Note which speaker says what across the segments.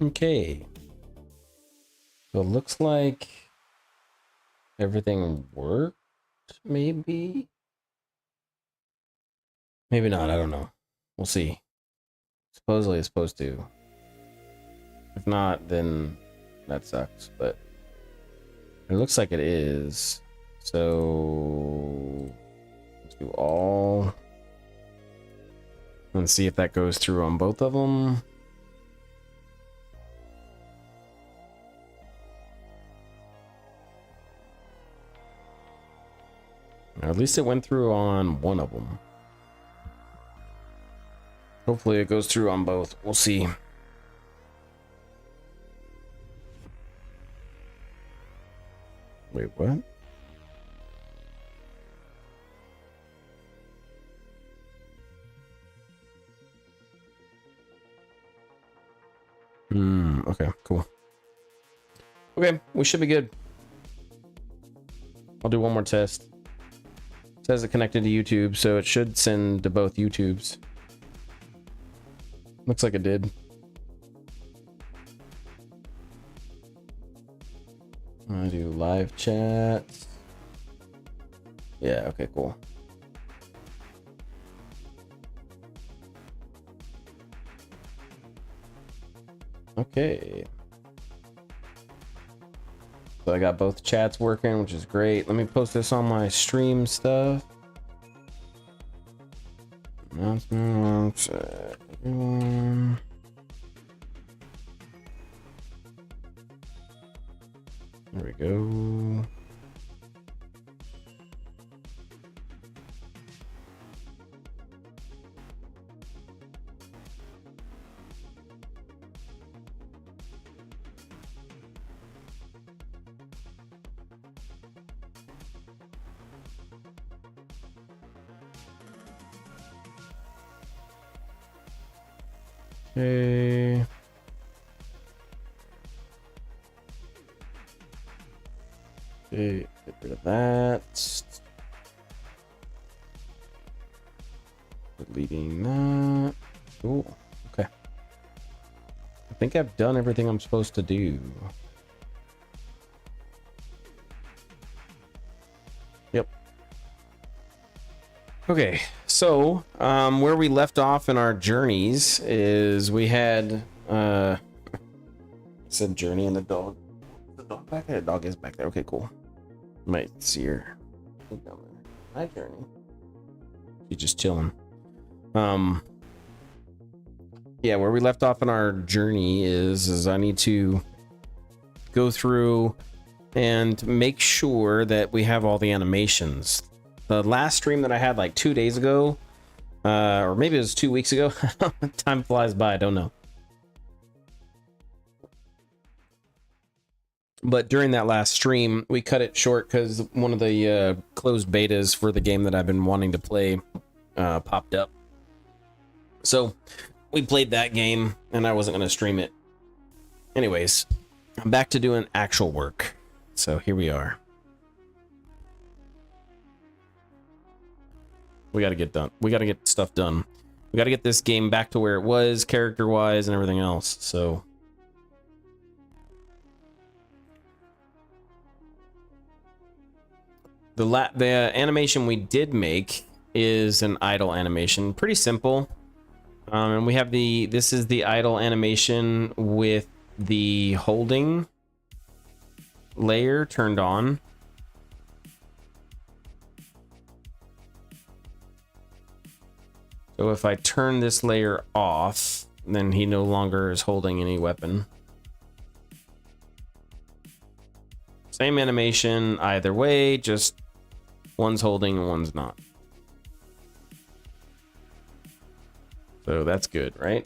Speaker 1: Okay. So it looks like everything worked, maybe? Maybe not, I don't know. We'll see. Supposedly it's supposed to. If not, then that sucks, but it looks like it is. So let's do all. And see if that goes through on both of them. Or at least it went through on one of them. Hopefully it goes through on both. We'll see. Wait, what? Okay, cool. Okay, we should be good. I'll do one more test. It says it connected to YouTube, so it should send to both YouTubes. Looks like it did. I do live chats. Yeah, okay, cool. Okay. So I got both chats working, which is great. Let me post this on my stream stuff. Announcements. Everyone. There we go. Okay. Okay, get rid of that. Deleting that. Cool. Okay. I think I've done everything I'm supposed to do. Yep. Okay, so where we left off in our journeys is we had said journey and the dog. The dog back there? The dog is back there. Okay, cool. Might see her. Hi, Journey. She's just chilling. Yeah, where we left off in our journey is I need to go through and make sure that we have all the animations. The last stream that I had like 2 days ago, or maybe it was 2 weeks ago. Time flies by, I don't know. But during that last stream, we cut it short because one of the closed betas for the game that I've been wanting to play popped up. So we played that game, and I wasn't going to stream it. Anyways, I'm back to doing actual work. So here we are. We got to get done. We got to get stuff done. We got to get this game back to where it was, character-wise, and everything else. So the animation we did make is an idle animation, pretty simple. And we have this is the idle animation with the holding layer turned on. So if I turn this layer off, then he no longer is holding any weapon. Same animation either way, just one's holding and one's not. So that's good, right?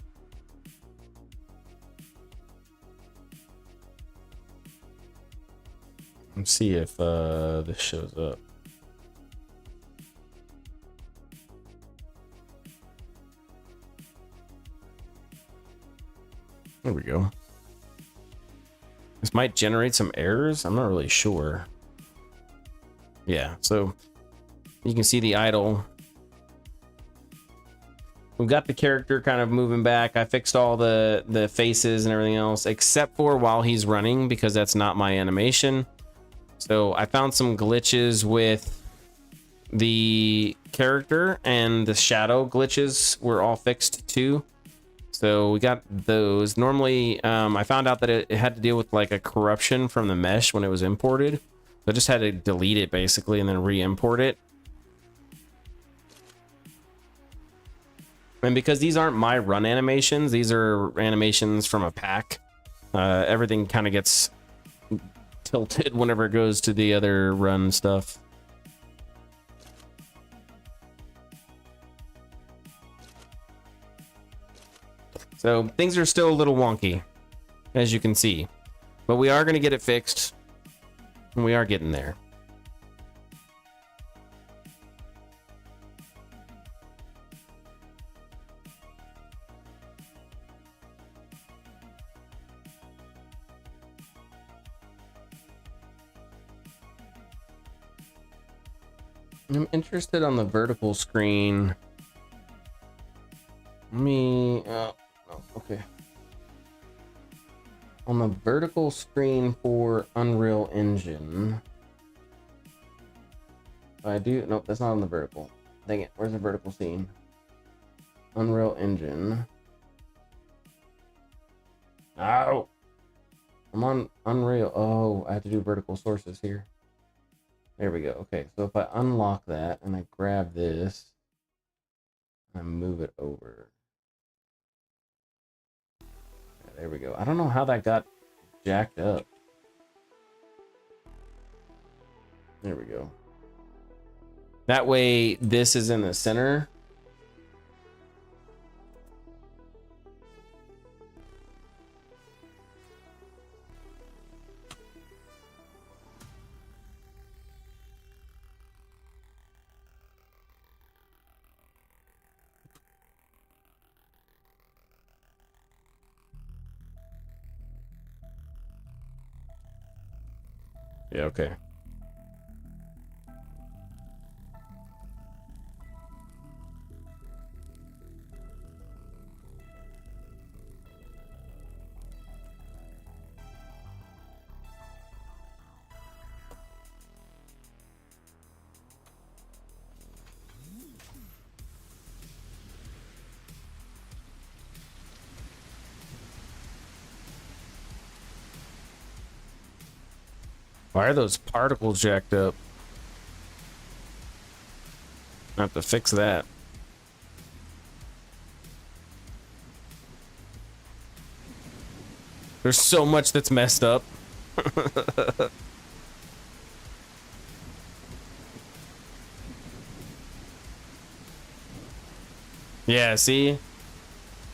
Speaker 1: Let's see if this shows up. There we go. This might generate some errors. I'm not really sure. Yeah, so you can see the idle. we've got the character kind of moving back. I fixed all the faces and everything else, except for while he's running, because that's not my animation. So I found some glitches with the character, and the shadow glitches were all fixed too. So we got those. Normally, I found out that it had to deal with like a corruption from the mesh when it was imported. So I just had to delete it basically and then re-import it. And because these aren't my run animations, these are animations from a pack, everything kind of gets tilted whenever it goes to the other run stuff. So things are still a little wonky, as you can see, but we are going to get it fixed, and we are getting there. I'm interested on the vertical screen. Let me, oh, okay. On the vertical screen for Unreal Engine. I do, nope, that's not on the vertical. Dang it, where's the vertical scene? Unreal Engine. Ow! I'm on Unreal, oh, I have to do vertical sources here. There we go. Okay, so if I unlock that and I grab this, I move it over. Yeah, there we go. I don't know how that got jacked up. There we go. That way, this is in the center. Yeah, okay. Why are those particles jacked up? I have to fix that. There's so much that's messed up. Yeah, see?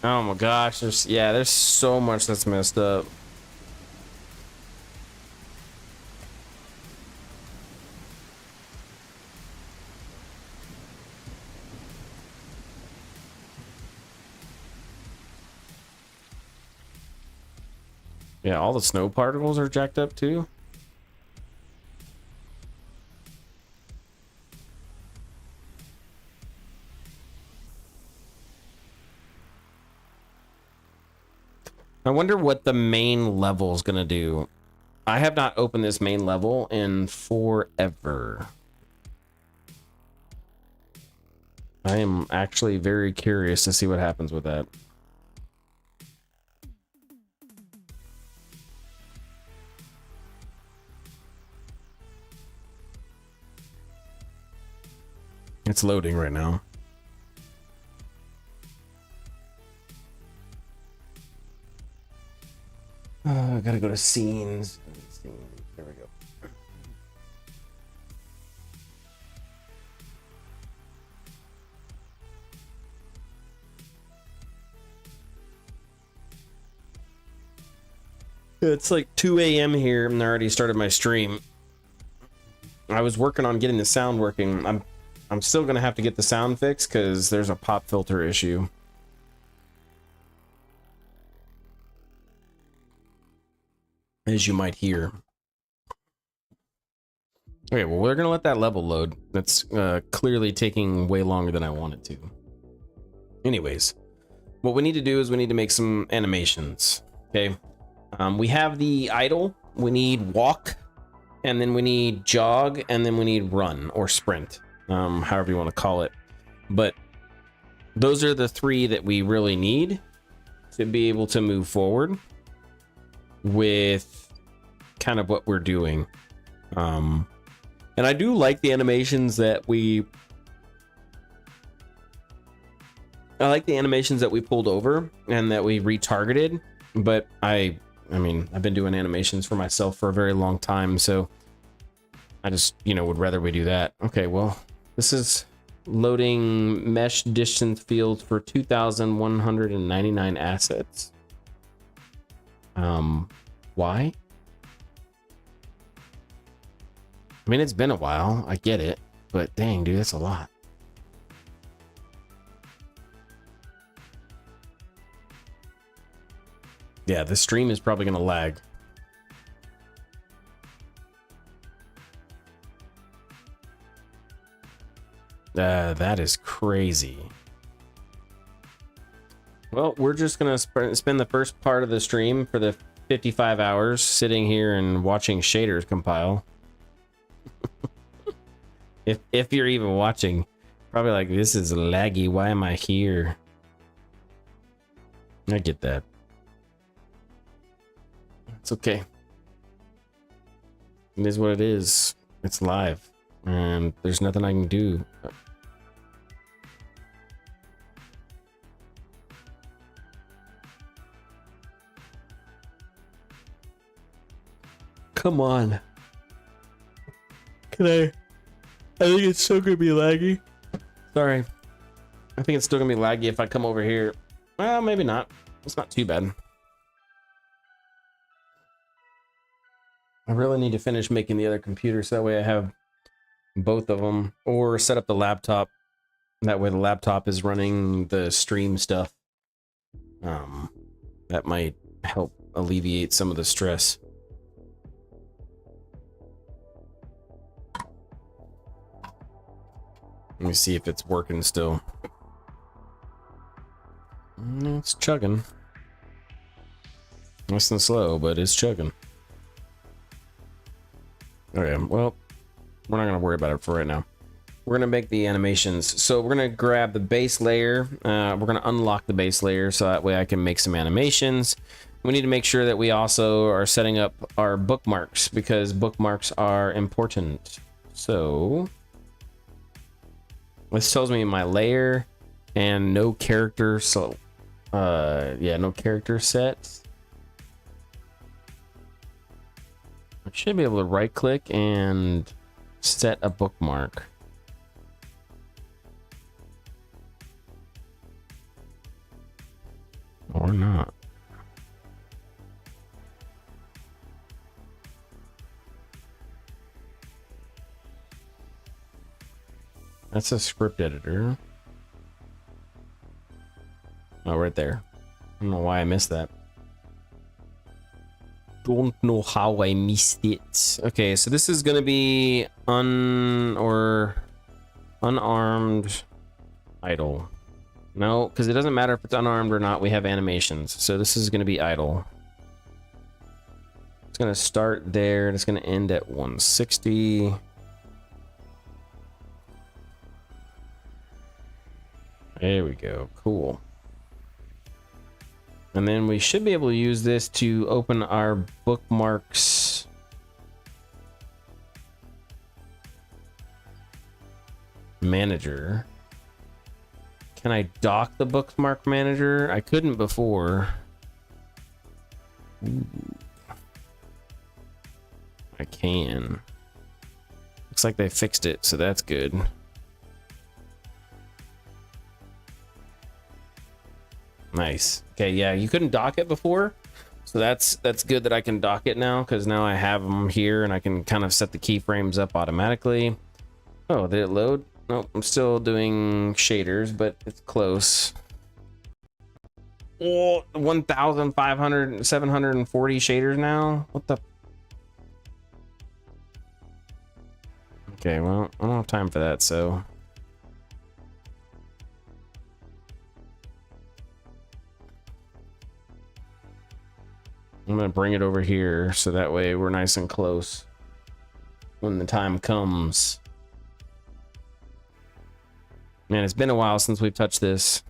Speaker 1: Oh my gosh, there's so much that's messed up. Yeah, all the snow particles are jacked up too. I wonder what the main level is gonna do. I have not opened this main level in forever. I am actually very curious to see what happens with that. It's loading right now. I gotta go to scenes. There we go. It's like 2 a.m. here, and I already started my stream. I was working on getting the sound working. I'm still gonna have to get the sound fixed because there's a pop filter issue. As you might hear. Okay, well, we're gonna let that level load. That's clearly taking way longer than I wanted to. Anyways, what we need to do is we need to make some animations. Okay. We have the idle, we need walk, and then we need jog, and then we need run or sprint, however you want to call it. But those are the three that we really need to be able to move forward with kind of what we're doing. And I do like the animations that we pulled over and that we retargeted, but I mean, I've been doing animations for myself for a very long time, so I just, would rather we do that. Okay, well, this is loading mesh distance fields for 2,199 assets. Why? I mean, it's been a while, I get it, but dang, dude, that's a lot. Yeah, this stream is probably gonna lag. That is crazy. Well, we're just gonna spend the first part of the stream for the 55 hours sitting here and watching shaders compile. if you're even watching, probably like, this is laggy, why am I here? I get that. It's okay. It is what it is. It's live, and there's nothing I can do. Come on. I think it's still gonna be laggy. Sorry. I think it's still gonna be laggy if I come over here. Well, maybe not. It's not too bad. I really need to finish making the other computer so that way I have both of them, or set up the laptop. That way the laptop is running the stream stuff. That might help alleviate some of the stress. Let me see if it's working still. It's chugging. Nice and slow, but it's chugging. Okay, well, we're not going to worry about it for right now. We're going to make the animations. So we're going to grab the base layer. We're going to unlock the base layer so that way I can make some animations. We need to make sure that we also are setting up our bookmarks because bookmarks are important. So this tells me my layer and no character. So yeah, no character set. I should be able to right click and set a bookmark. Or not. That's a script editor. Oh, right there. I don't know why I missed that. Don't know how I missed it. Okay, so this is gonna be unarmed idle. No, because it doesn't matter if it's unarmed or not. We have animations, so this is gonna be idle. It's gonna start there and it's gonna end at 160. There we go. Cool. And then we should be able to use this to open our bookmarks. Manager. Can I dock the bookmark manager? I couldn't before. Ooh. I can. Looks like they fixed it, so that's good. Nice. Okay, yeah, you couldn't dock it before, so that's good that I can dock it now, because now I have them here and I can kind of set the keyframes up automatically. Oh, did it load? Nope, I'm still doing shaders, but it's close. Oh, 740 shaders now? What the? Okay, well, I don't have time for that, so gonna bring it over here so that way we're nice and close when the time comes. Man, it's been a while since we've touched this.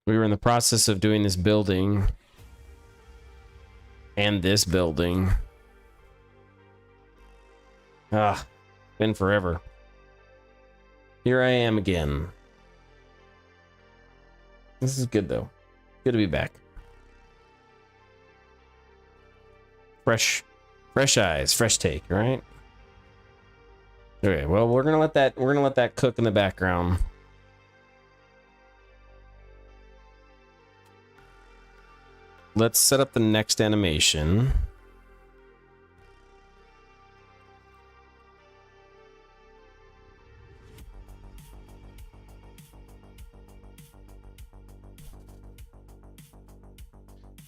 Speaker 1: We were in the process of doing this building and this building. Ah, been forever. Here I am again. This is good though. Good to be back. Fresh eyes, fresh take, right? Okay, well, we're gonna let that cook in the background. Let's set up the next animation.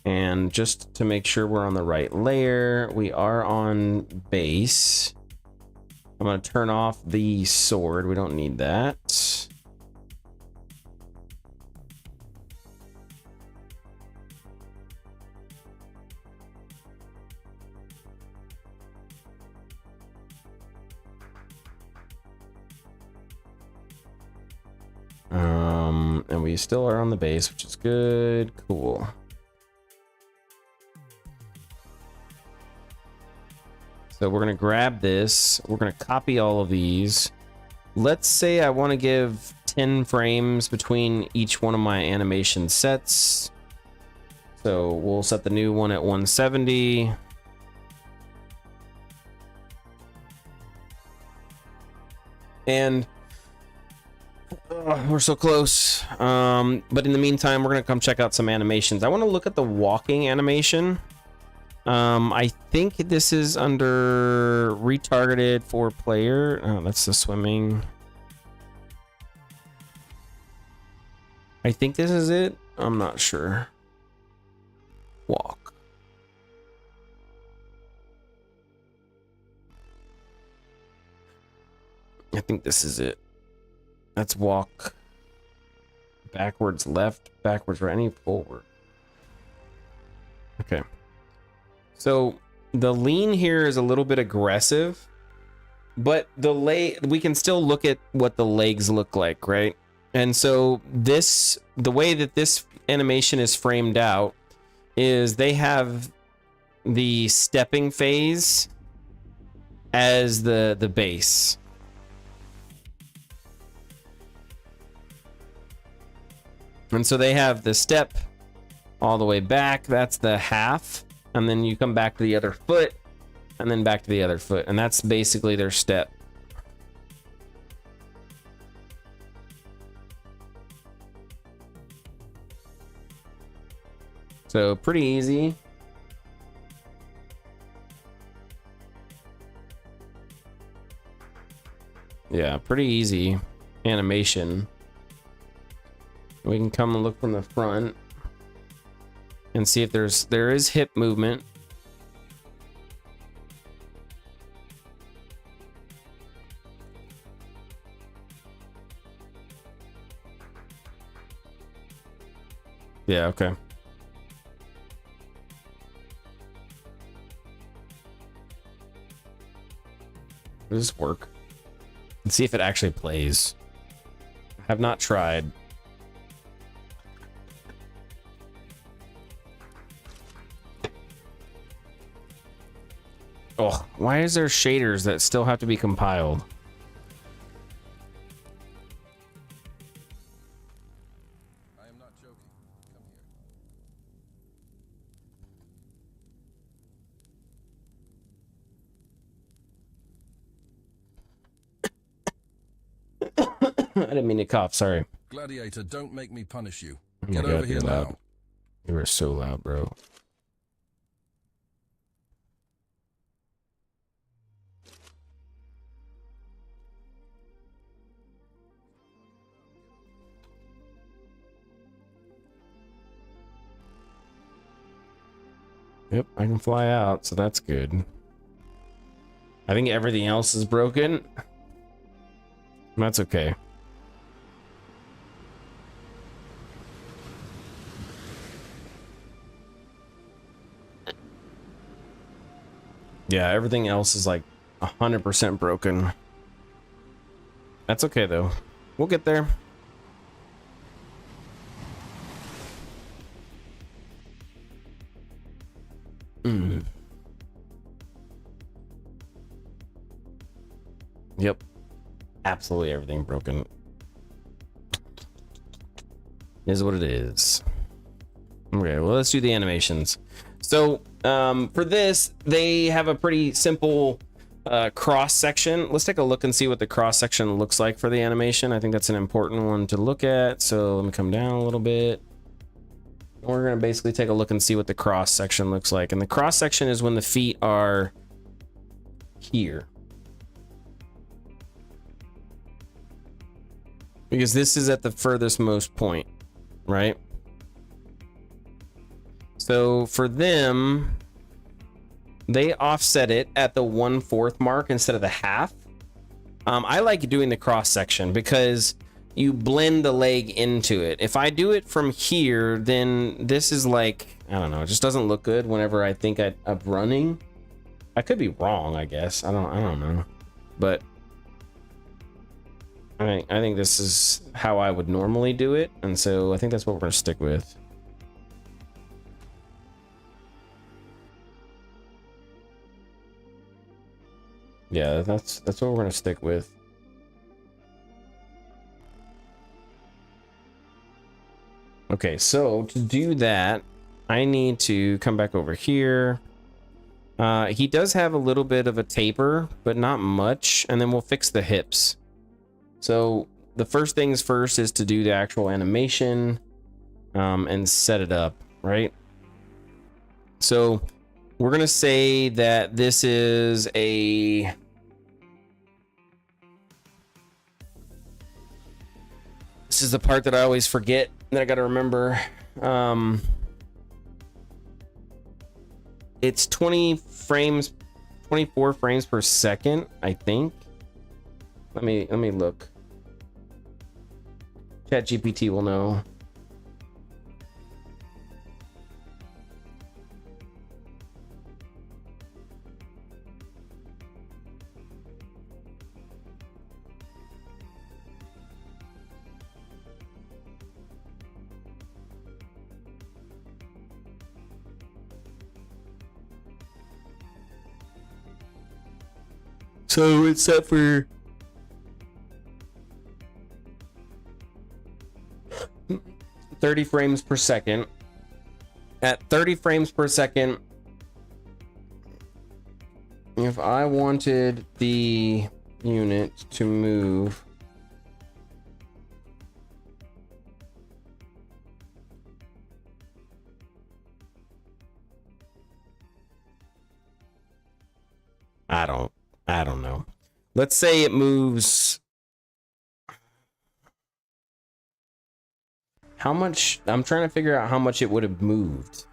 Speaker 1: And just to make sure we're on the right layer, we are on base. I'm going to turn off the sword. We don't need that. And we still are on the base, which is good. Cool. So we're going to grab this. We're going to copy all of these. Let's say I want to give 10 frames between each one of my animation sets. So we'll set the new one at 170. And we're so close. But in the meantime, we're going to come check out some animations. I want to look at the walking animation. I think this is under retargeted for player. Oh, that's the swimming. I think this is it. I'm not sure. Walk. I think this is it. Let's walk. Backwards left, backwards right, any forward. Okay. So the lean here is a little bit aggressive, but we can still look at what the legs look like, right? And so the way that this animation is framed out is they have the stepping phase as the base. And so they have the step all the way back, that's the half. And then you come back to the other foot, and then back to the other foot. And that's basically their step. So pretty easy. Yeah, pretty easy animation. We can come and look from the front and see if there is hip movement. Yeah, okay. Does this work? Let's see if it actually plays. I have not tried. Oh, why is there shaders that still have to be compiled?
Speaker 2: I am not joking.
Speaker 1: I didn't mean to cough, sorry.
Speaker 2: Gladiator, don't make me punish you.
Speaker 1: Oh my
Speaker 2: Get
Speaker 1: God,
Speaker 2: over here
Speaker 1: you're loud.
Speaker 2: now.
Speaker 1: You are so loud, bro. Yep, I can fly out, so that's good. I think everything else is broken. That's okay. Yeah, everything else is like 100% broken. That's okay though. We'll get there. Yep. Absolutely everything broken. Is what it is. Okay, well, let's do the animations. So, for this, they have a pretty simple cross section. Let's take a look and see what the cross section looks like for the animation. I think that's an important one to look at. So let me come down a little bit. We're going to basically take a look and see what the cross section looks like. And the cross section is when the feet are here. Because this is at the furthest most point, right? So for them, they offset it at the 1/4 mark instead of the half. I like doing the cross section because you blend the leg into it. If I do it from here, then this is like, I don't know, it just doesn't look good whenever I think I'm running. I could be wrong, I guess. I don't know. But I think this is how I would normally do it, and so I think that's what we're gonna stick with. Yeah, that's what we're gonna stick with. Okay, so to do that, I need to come back over here. He does have a little bit of a taper, but not much, and then we'll fix the hips. So the first things first is to do the actual animation and set it up, right? So we're gonna say that this is a this is the part that I always forget that I gotta remember. It's 20 frames, 24 frames per second, I think. Let me look. ChatGPT will know. So it's set for 30 frames per second. At 30 frames per second, if I wanted the unit to move I don't know. Let's say it moves. How much? I'm trying to figure out how much it would have moved.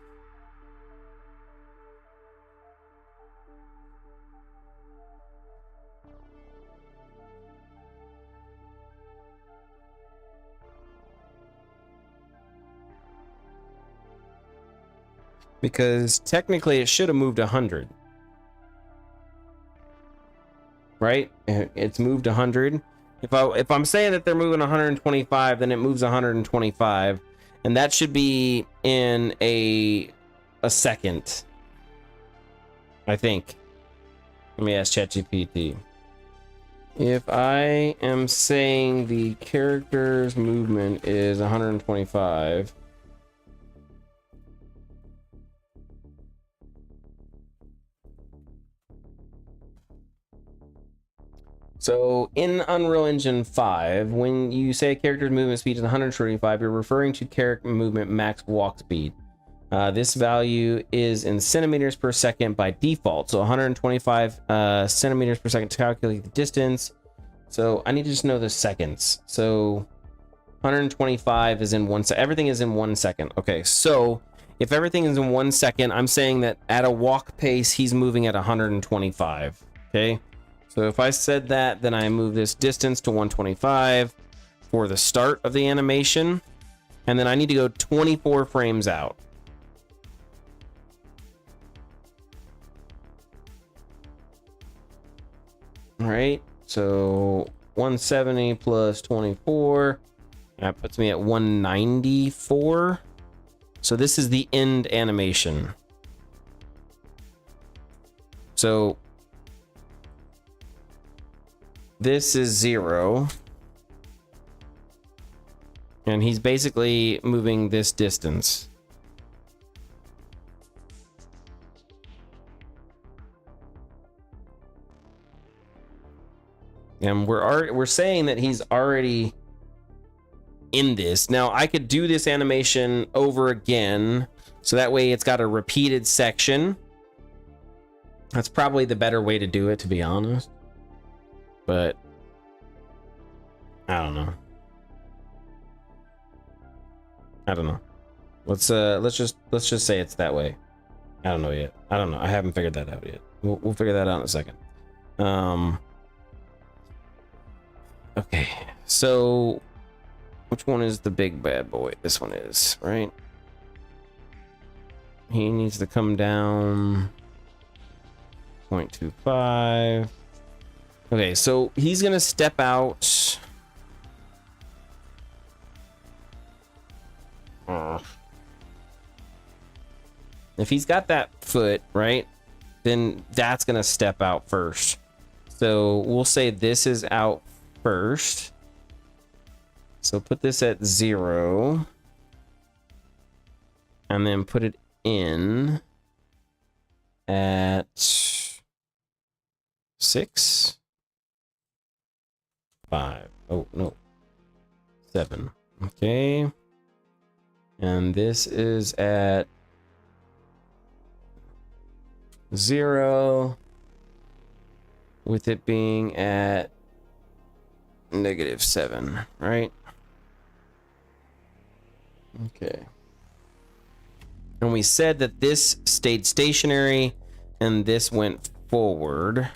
Speaker 1: Because technically it should have moved 100. Right? It's moved 100. If I'm saying that they're moving 125, then it moves 125, and that should be in a second, I think. Let me ask ChatGPT. If I am saying the character's movement is 125, so in Unreal Engine 5, when you say a character's movement speed is 125, you're referring to character movement max walk speed. This value is in centimeters per second by default. So 125 centimeters per second to calculate the distance. So I need to just know the seconds. So 125 is in 1 second. Everything is in 1 second. Okay, so if everything is in 1 second, I'm saying that at a walk pace, he's moving at 125. Okay. So if I said that, then I move this distance to 125 for the start of the animation. And then I need to go 24 frames out. All right, so 170 plus 24, that puts me at 194. So this is the end animation. So this is 0. And he's basically moving this distance. And we're saying that he's already in this. Now I could do this animation over again, so that way it's got a repeated section. That's probably the better way to do it, to be honest. But I don't know. Let's just say it's that way. I don't know yet. I don't know. I haven't figured that out yet. We'll figure that out in a second. Okay, so which one is the big bad boy? This one is, right? He needs to come down 0.25. Okay, so he's gonna step out. If he's got that foot, right, then that's gonna step out first. So we'll say this is out first. So put this at 0. And then put it in at 6. 5. Oh, no. 7. Okay. And this is at 0. With it being at -7, right? Okay. And we said that this stayed stationary and this went forward.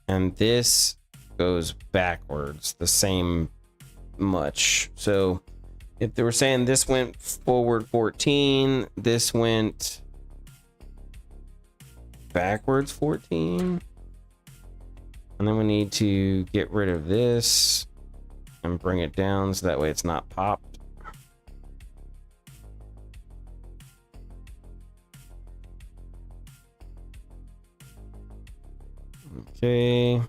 Speaker 1: And this goes backwards the same much. So if they were saying this went forward 14, this went backwards 14. And then we need to get rid of this and bring it down so that way it's not popped. Okay.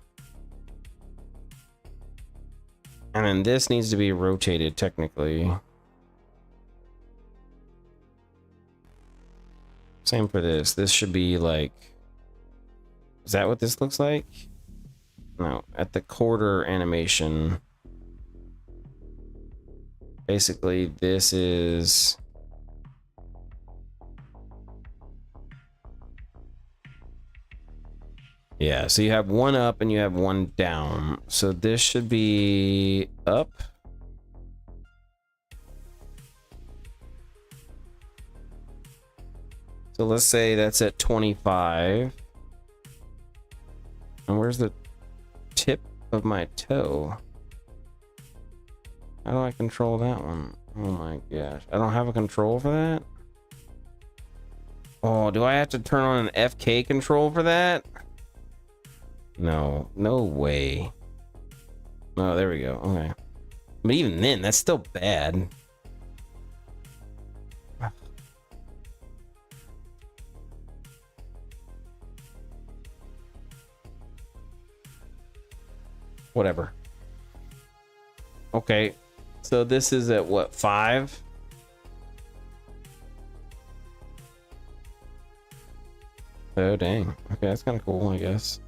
Speaker 1: And then this needs to be rotated technically. Same for this. This should be like... Is that what this looks like? No, at the quarter animation. Basically, this is... Yeah, so you have one up and you have one down. So this should be up. So let's say that's at 25. And where's the tip of my toe? How do I control that one? Oh my gosh. I don't have a control for that? Oh, do I have to turn on an FK control for that? No, no way. Oh, there we go. Okay. But even then, that's still bad. Whatever. Okay. So this is at what, 5? Oh, dang. Okay, that's kind of cool, I guess.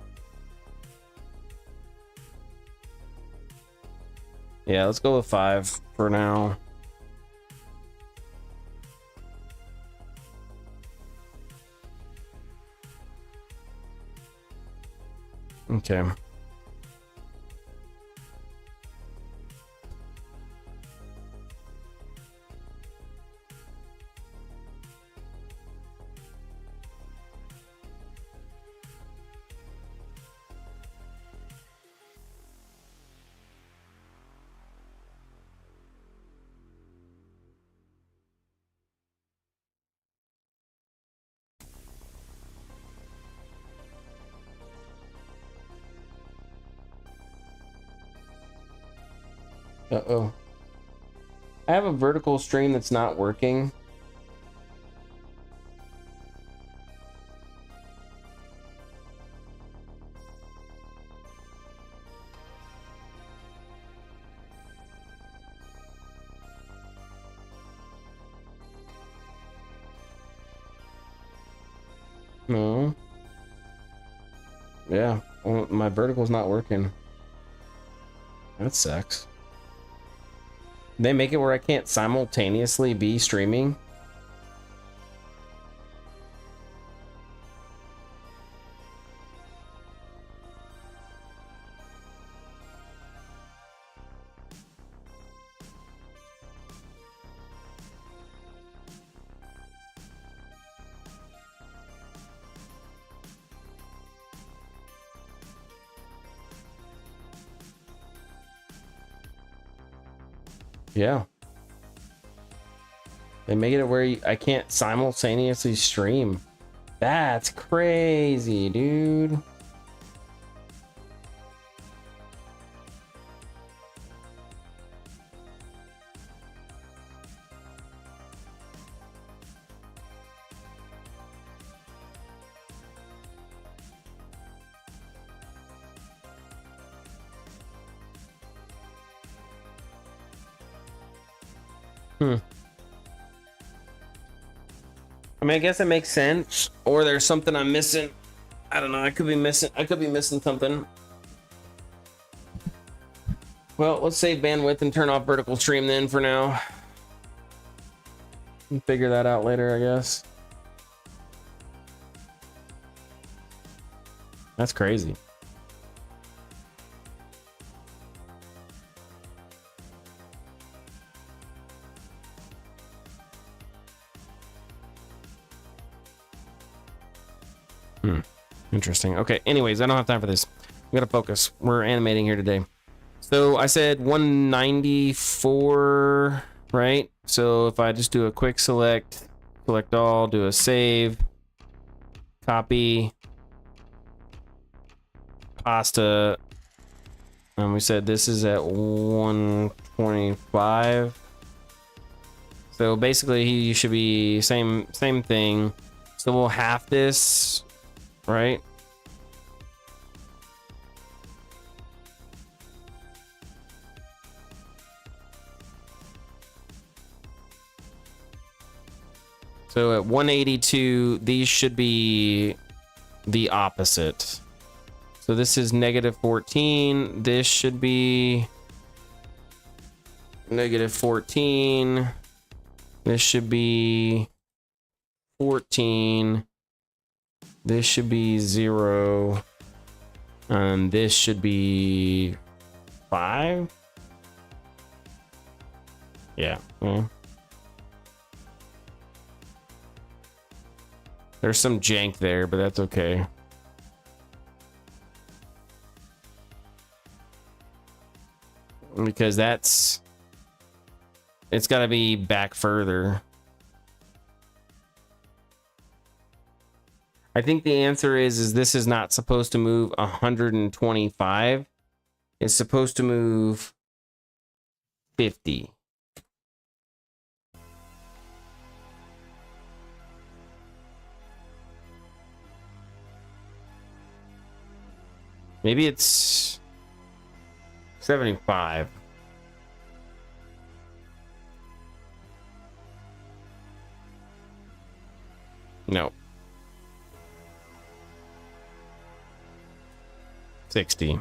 Speaker 1: Yeah, let's go with 5 for now. Okay. Uh-oh. I have a vertical stream that's not working. No. Yeah, well, my vertical's not working. That sucks. They make it where I can't simultaneously be streaming. Yeah. They make it where I can't simultaneously stream. That's crazy, dude. I mean, I guess it makes sense, or there's something I'm missing. I don't know. I could be missing something. Well, let's save bandwidth and turn off vertical stream then for now. We'll figure that out later, I guess. That's crazy. Interesting. Okay, anyways, I don't have time for this. We gotta focus. We're animating here today. So I said 194, right? So if I just do a quick select all, do a save, copy, pasta, and we said this is at 125. So basically he should be same thing. So we'll half this, right? So at 182, these should be the opposite. So this is -14. This should be -14. This should be 14. This should be 0. And this should be 5. Yeah. There's some jank there, but that's okay. Because it's got to be back further. I think the answer is this is not supposed to move 125. It's supposed to move 50. Maybe it's 75. No. 60.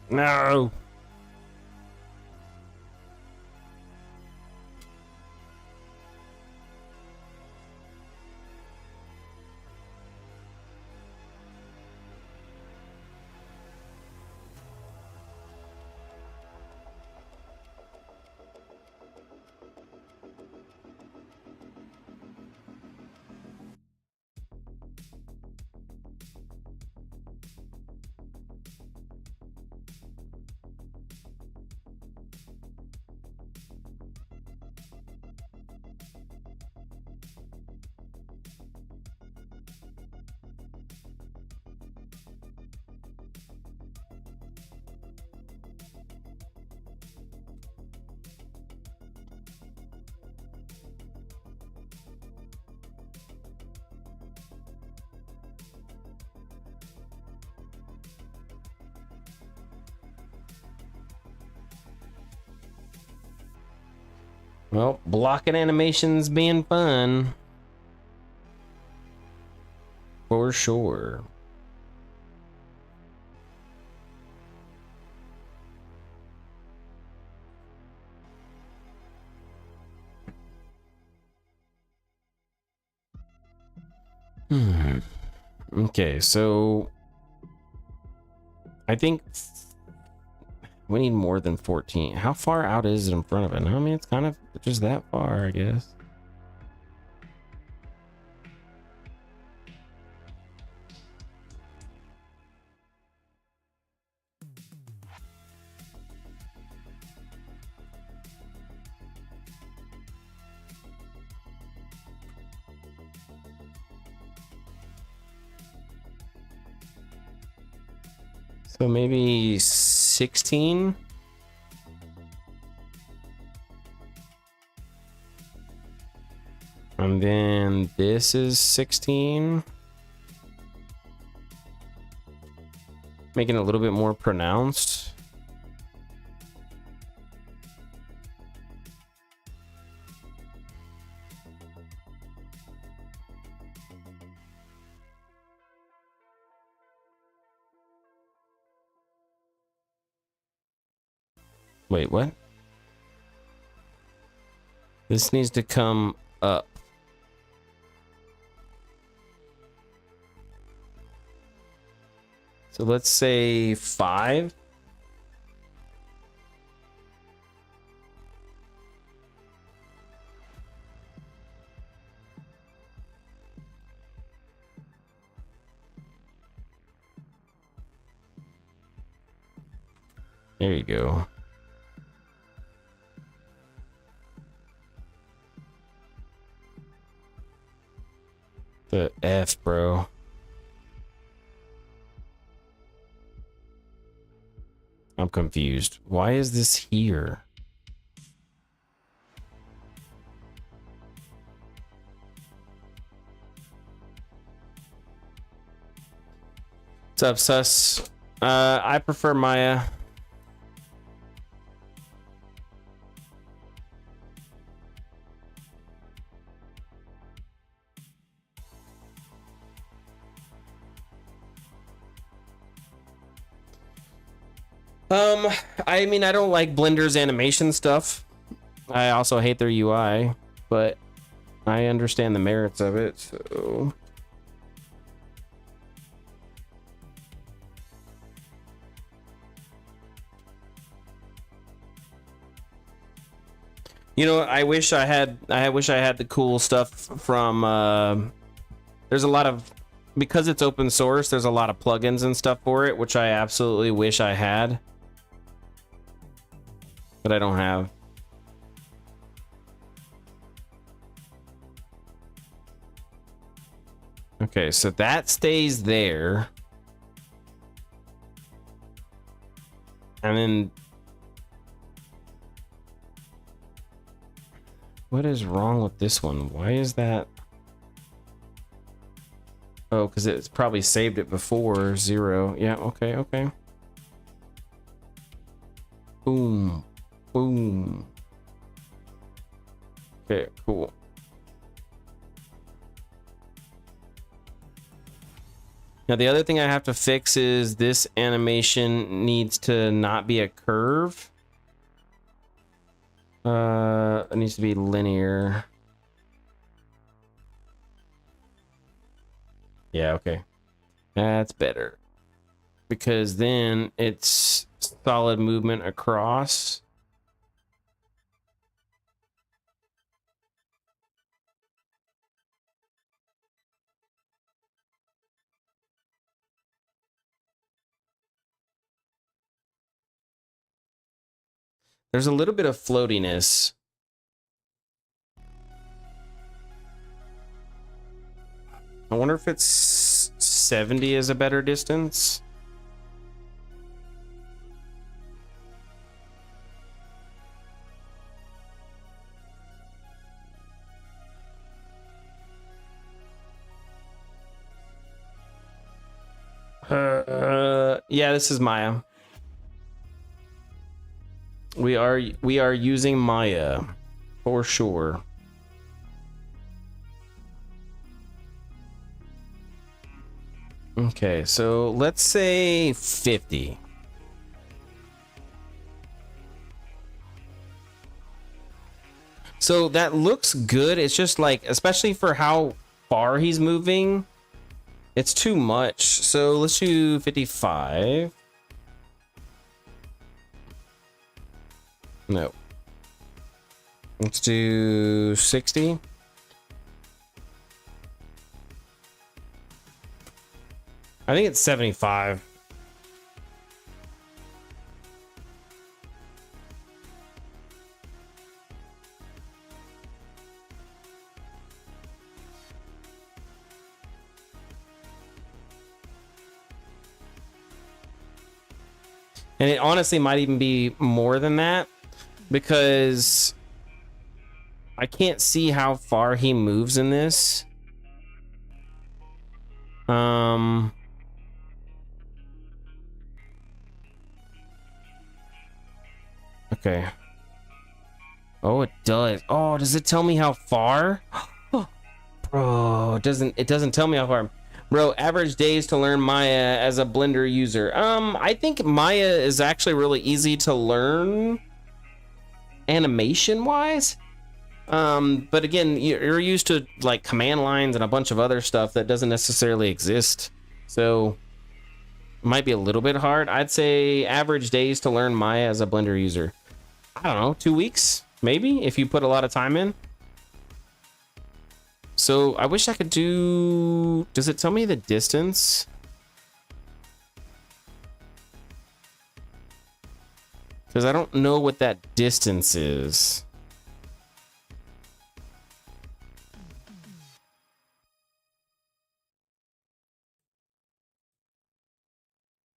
Speaker 1: No. Well, blocking animations being fun. For sure. Okay, so I think we need more than 14. How far out is it in front of it? I mean, it's kind of just that far, I guess. So maybe 16? And then this is 16. Making it a little bit more pronounced. Wait, what? This needs to come up. So let's say 5. There you go. The F, bro. I'm confused. Why is this here? What's up, sus? I prefer Maya. I mean, I don't like Blender's animation stuff. I also hate their UI, but I understand the merits of it, so... You know, I wish I had the cool stuff from, there's a lot of, because it's open source, there's a lot of plugins and stuff for it, which I absolutely wish I had. But I don't have. Okay, so that stays there. And then... What is wrong with this one? Why is that? Oh, because it's probably saved it before 0. Yeah, okay, okay. Boom. Boom. Okay, cool. Now the other thing I have to fix is this animation needs to not be a curve. It needs to be linear. Yeah, okay. That's better. Because then it's solid movement across. There's a little bit of floatiness. I wonder if it's 70 is a better distance. Yeah, this is Maya. We are using Maya for sure. Okay, so let's say 50. So that looks good. It's just like, especially for how far he's moving, it's too much. So let's do 55. No. Let's do 60. I think it's 75. And it honestly might even be more than that, because I can't see how far he moves in this. Okay. Oh, it does. Oh, does it tell me how far? Bro, it doesn't tell me how far. Bro, average days to learn Maya as a Blender user. I think Maya is actually really easy to learn animation wise. But again, you're used to like command lines and a bunch of other stuff that doesn't necessarily exist. So it might be a little bit hard. I'd say average days to learn Maya as a Blender user. I don't know, 2 weeks, maybe, if you put a lot of time in. So I wish I could do, does it tell me the distance? Because I don't know what that distance is.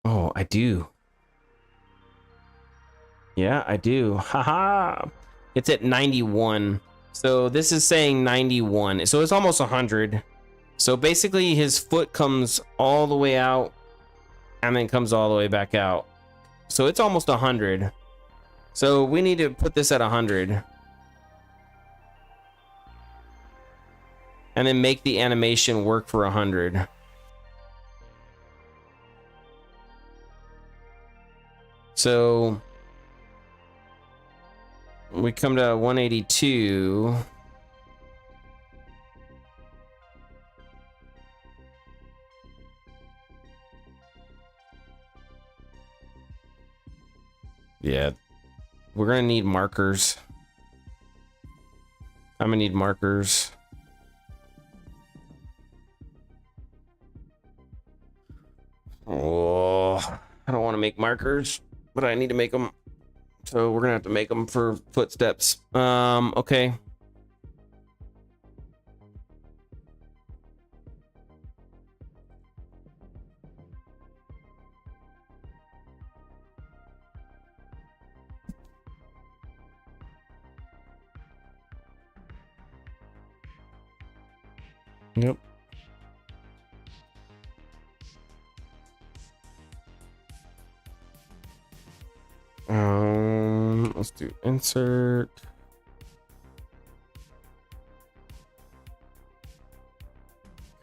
Speaker 1: Oh, I do. Yeah, I do. Haha. It's at 91. So this is saying 91. So it's almost 100. So basically his foot comes all the way out and then comes all the way back out. So it's almost 100. So we need to put this at 100. And then make the animation work for 100. So we come to 182. Yeah, we're gonna need markers. I'm gonna need markers. Oh, I don't want to make markers, but I need to make them. So we're gonna have to make them for footsteps. Okay. Yep. Let's do insert.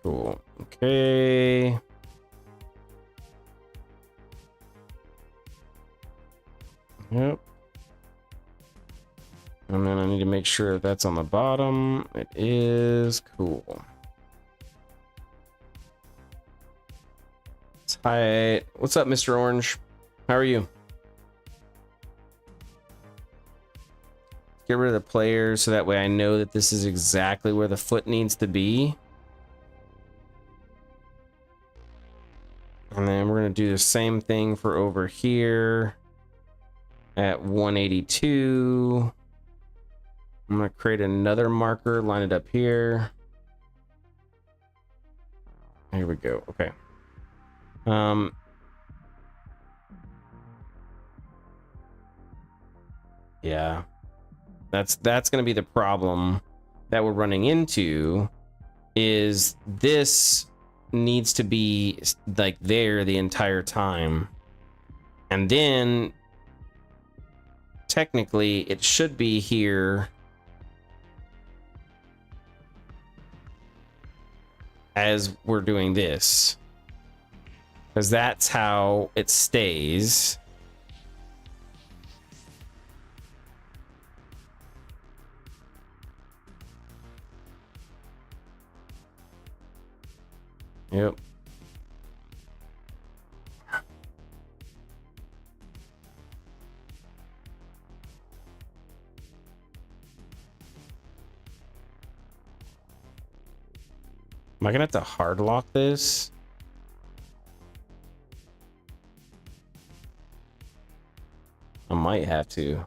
Speaker 1: Cool. Okay. Yep. And then I need to make sure that's on the bottom. It is. Cool. Hi. What's up, Mr. Orange? How are you? Get rid of the players so that way I know that this is exactly where the foot needs to be. And then we're going to do the same thing for over here at 182. I'm going to create another marker, line it up here. Here we go. Okay. Yeah. That's going to be the problem that we're running into, is this needs to be like there the entire time. And then technically it should be here as we're doing this, because that's how it stays. Yep. Am I gonna have to hard lock this? I might have to.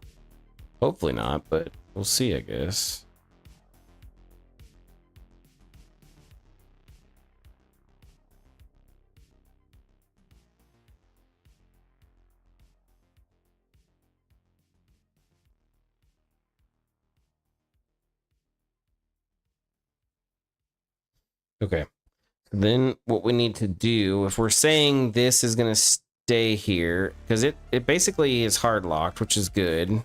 Speaker 1: Hopefully not, but we'll see, I guess. Okay. Then what we need to do, if we're saying this is going to stay here, because it basically is hard locked, which is good.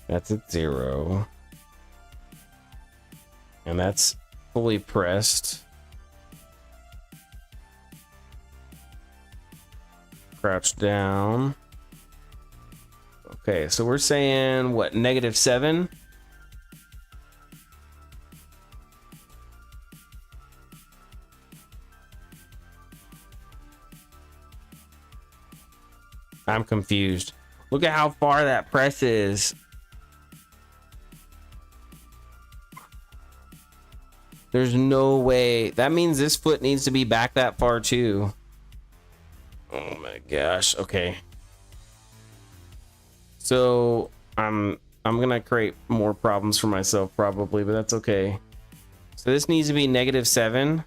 Speaker 1: That's at 0. And that's fully pressed. Crouch down. Okay, so we're saying what, -7? I'm confused. Look at how far that press is. There's no way. That means this foot needs to be back that far too. Oh my gosh. Okay. So I'm gonna create more problems for myself probably, but that's okay. So this needs to be -7.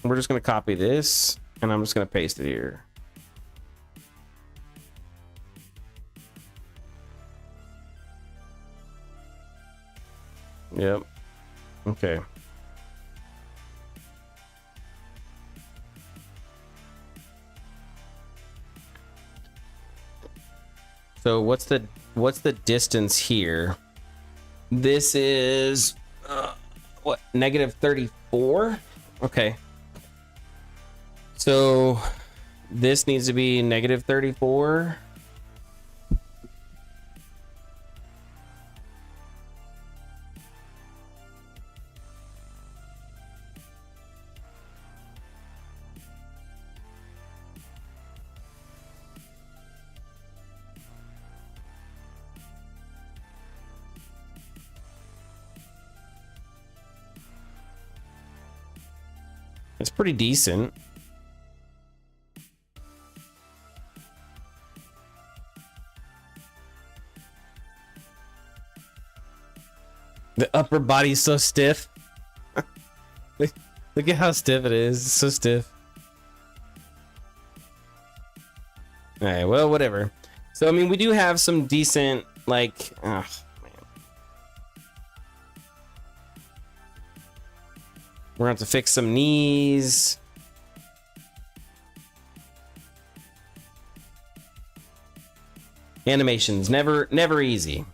Speaker 1: We're just gonna copy this and I'm just gonna paste it here. Yep. Okay. So what's the distance here? This is what, -34? Okay. So this needs to be -34. It's pretty decent. The upper body's so stiff. Look at how stiff it is. It's so stiff. Alright, well, whatever. So, I mean, we do have some decent, like... man. We're gonna have to fix some knees. Animations, never easy.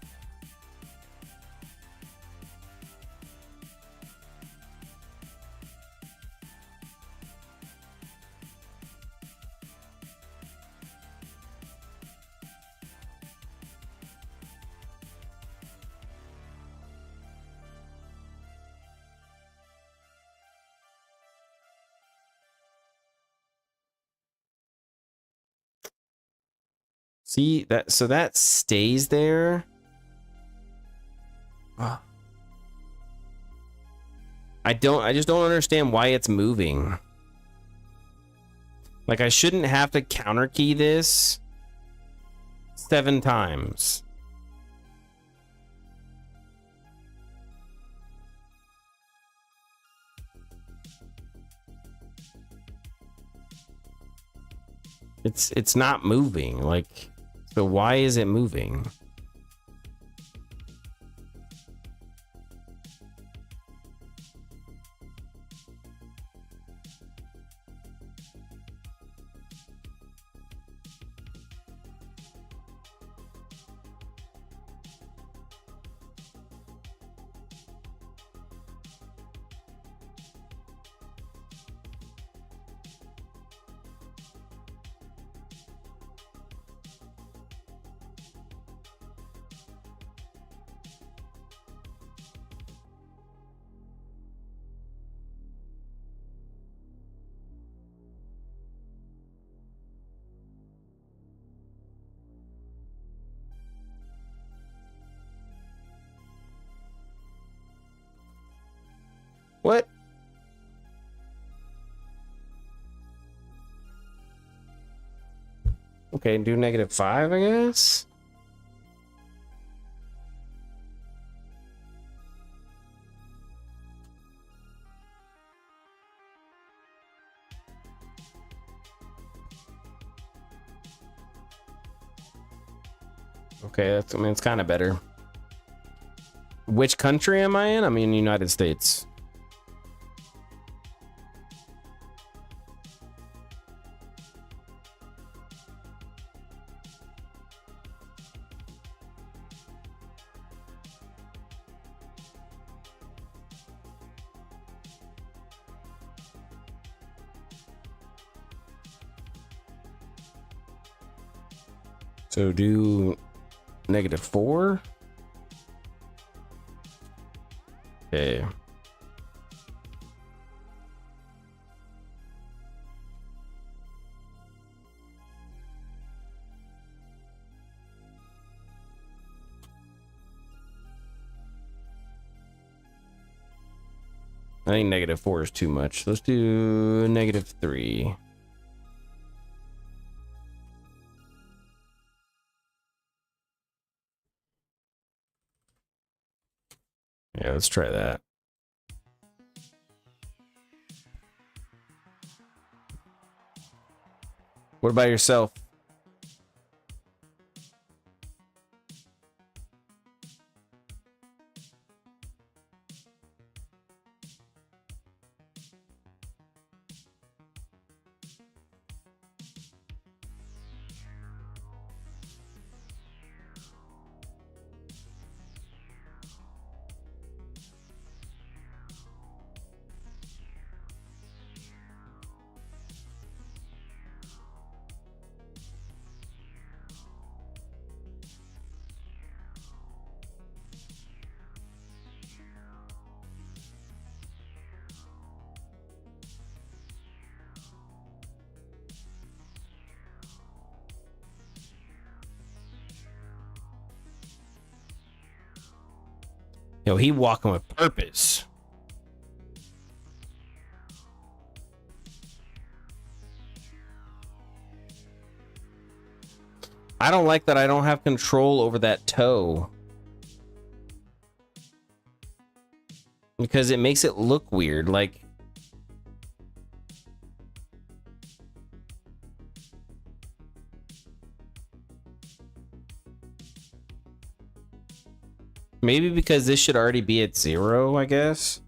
Speaker 1: See that? So that stays there. I just don't understand why it's moving. Like, I shouldn't have to counter key this 7 times. It's not moving. Like, so why is it moving? Okay, do -5, I guess. Okay, that's, I mean, it's kind of better. Which country am I in? I'm in the United States. So do -4. Okay. I think -4 is too much. Let's do -3. Yeah, let's try that. What about yourself? Yo, he walking with purpose. I don't like that I don't have control over that toe. Because it makes it look weird, like... Maybe because this should already be at 0, I guess.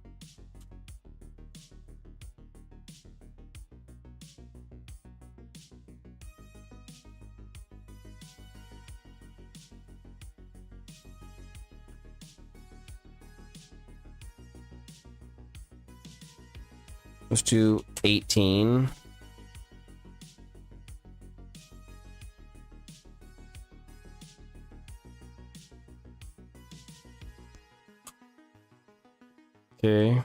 Speaker 1: Let's do 18. Okay.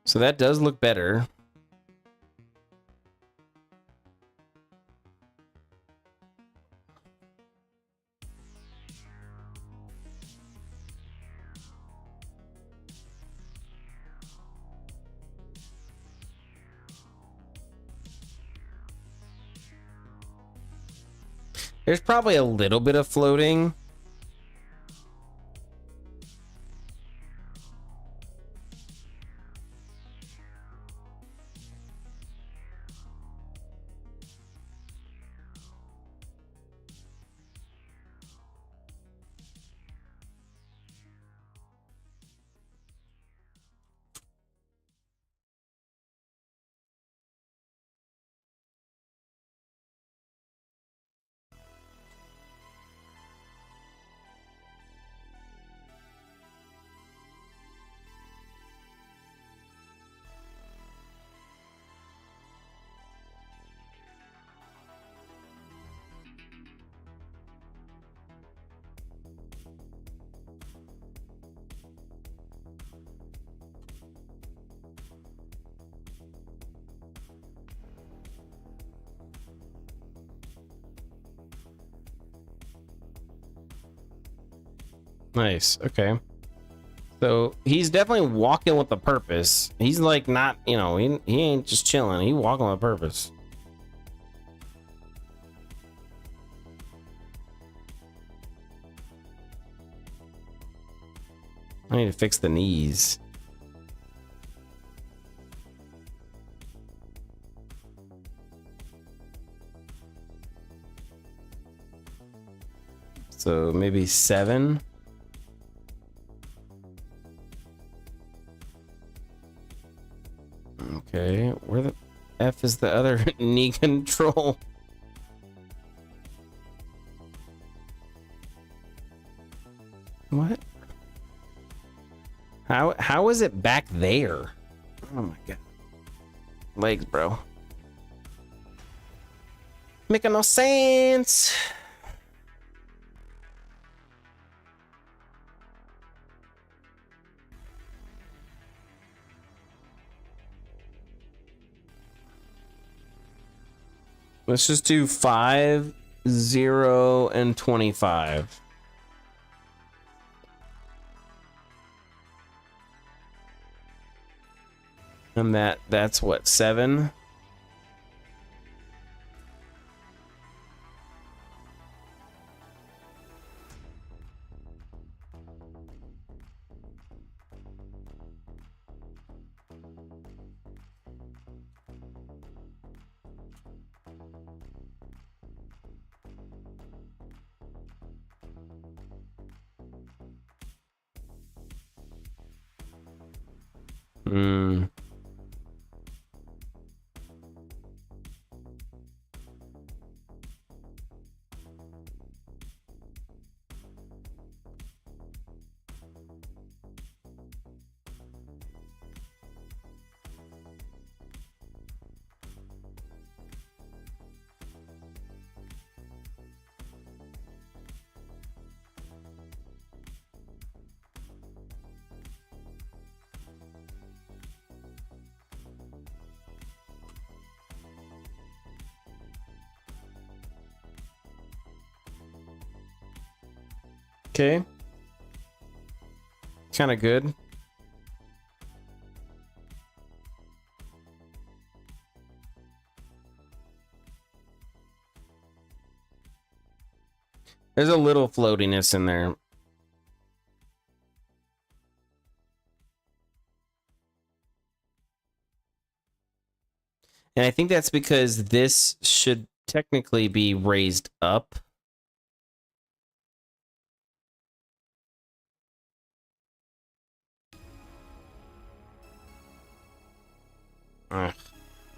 Speaker 1: So that does look better. There's probably a little bit of floating. Nice. Okay. So he's definitely walking with a purpose. He's like not, you know, he ain't just chilling. He walking with a purpose. I need to fix the knees. So maybe 7. Okay, where the F is the other knee control? What? How is it back there? Oh my god. Legs, bro. Making no sense. Let's just do 5, 0, and 25. And that's what, 7? Hmm. Okay. Kind of good. There's a little floatiness in there. And I think that's because this should technically be raised up. Ugh,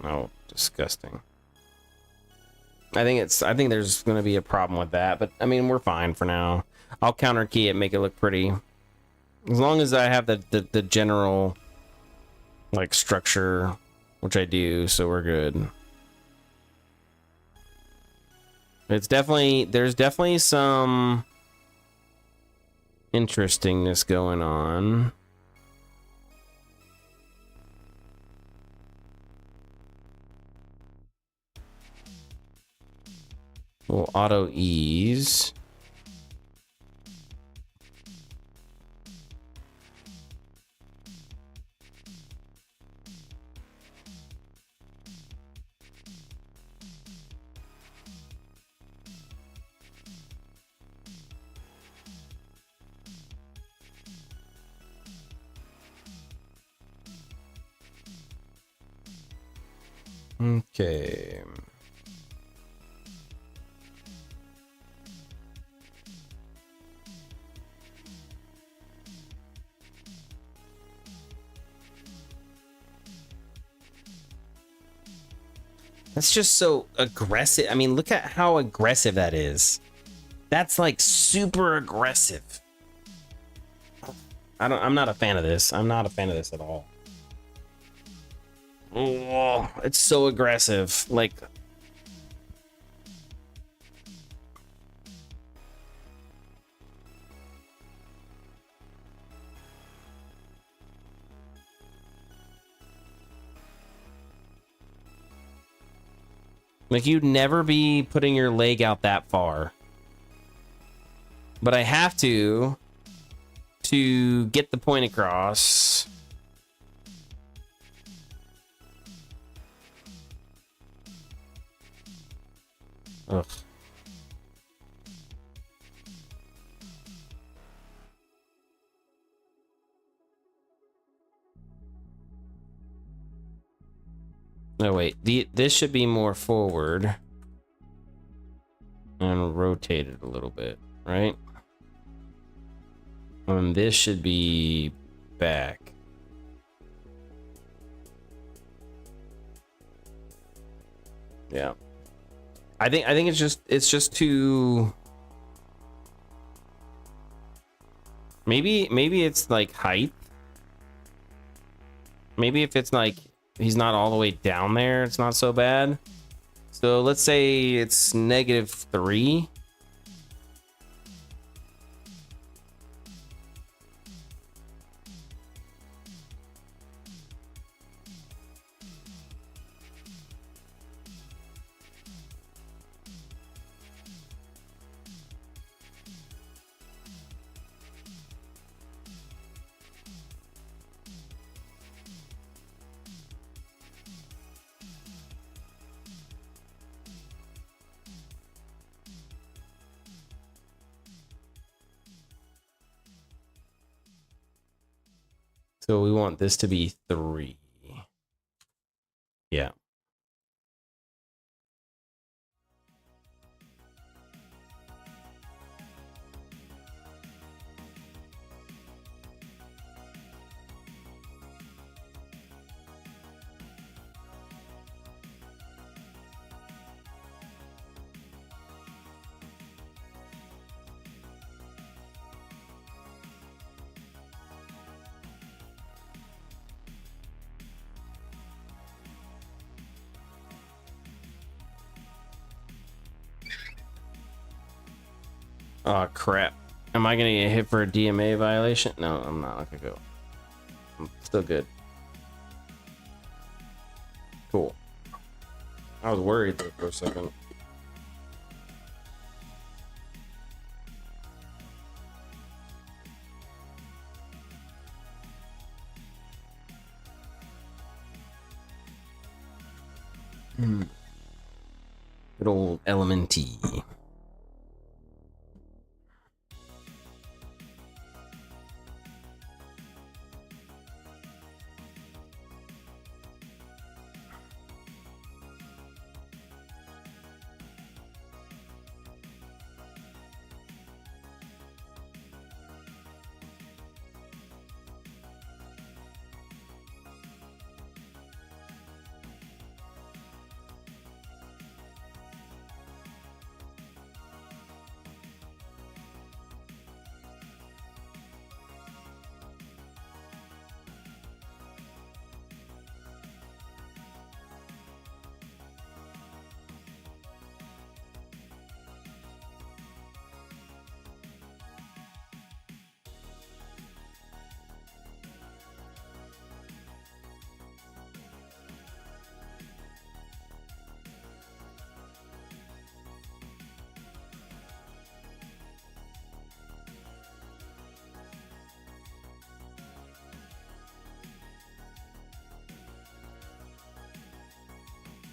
Speaker 1: no, disgusting. I think there's going to be a problem with that, but I mean, we're fine for now. I'll counter key it, make it look pretty. As long as I have the general like structure, which I do, so we're good. There's definitely some interestingness going on. We'll auto ease. Okay. That's just so aggressive. I mean, look at how aggressive that is. That's like super aggressive. I'm not a fan of this. I'm not a fan of this at all. Oh, it's so aggressive. Like you'd never be putting your leg out that far. But I have to to get the point across. Ugh. No, wait. This should be more forward and rotated a little bit, right? And this should be back. Yeah. I think it's just too. Maybe it's like height. Maybe if it's like he's not all the way down there, it's not so bad. So let's say it's -3. So we want this to be 3. Yeah. Oh crap. Am I gonna get hit for a DMA violation? No, I'm not. Okay, go. I'm still good. Cool. I was worried there for a second. Good old LMNT.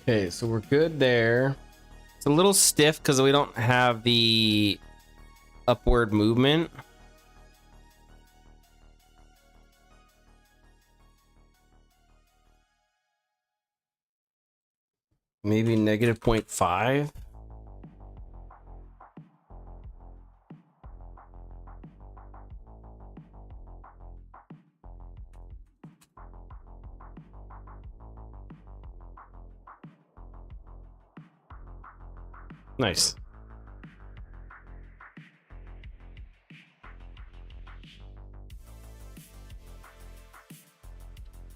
Speaker 1: Okay, so we're good there. It's a little stiff because we don't have the upward movement. Maybe -0.5. Nice.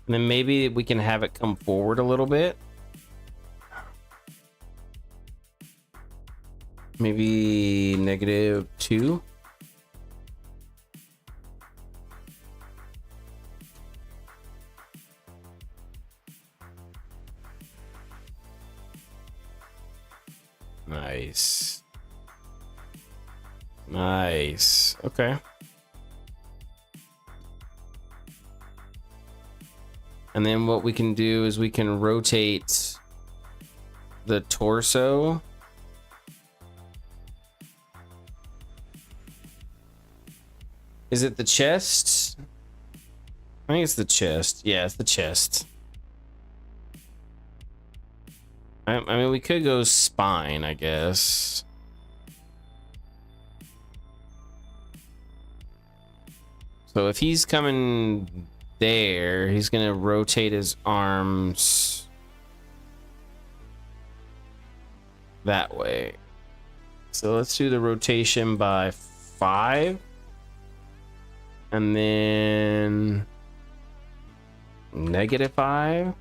Speaker 1: And then maybe we can have it come forward a little bit. Maybe -2. Nice. Nice. Okay. And then what we can do is we can rotate the torso. Is it the chest? I think it's the chest. Yeah, it's the chest. I mean, we could go spine, I guess. So if he's coming there, he's gonna rotate his arms that way. So let's do the rotation by 5. And then -5.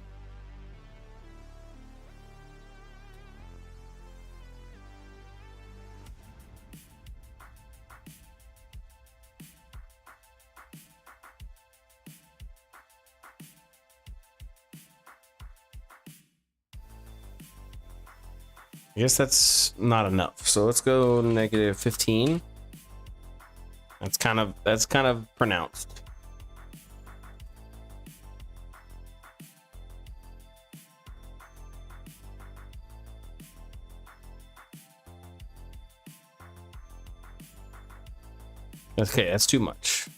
Speaker 1: I guess that's not enough. So let's go -15. That's kind of pronounced. Okay, that's too much.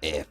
Speaker 1: Yeah.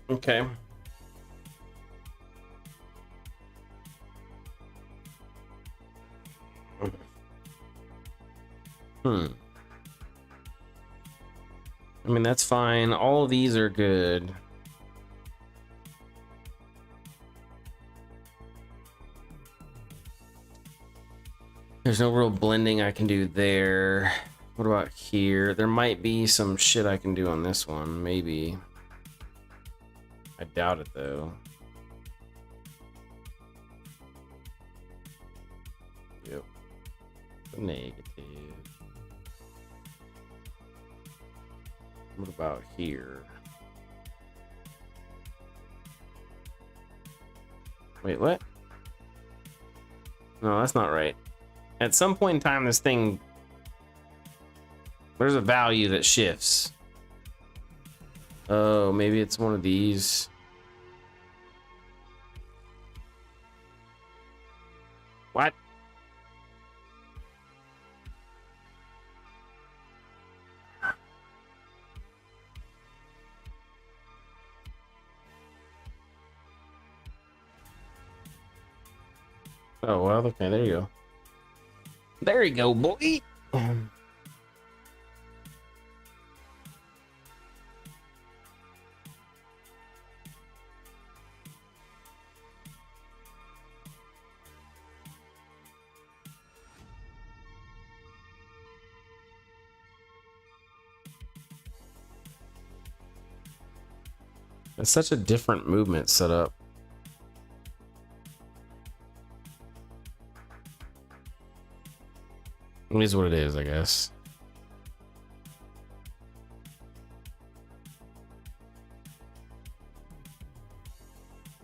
Speaker 1: Okay. I mean, that's fine. All of these are good. There's no real blending I can do there. What about here? There might be some shit I can do on this one, maybe. I doubt it though. Yep. Negative. What about here? Wait, what? No, that's not right. At some point in time, this thing, there's a value that shifts. Oh, maybe it's one of these. What? Oh, well, okay, there you go. There you go, boy. It's such a different movement setup. It is what it is, I guess.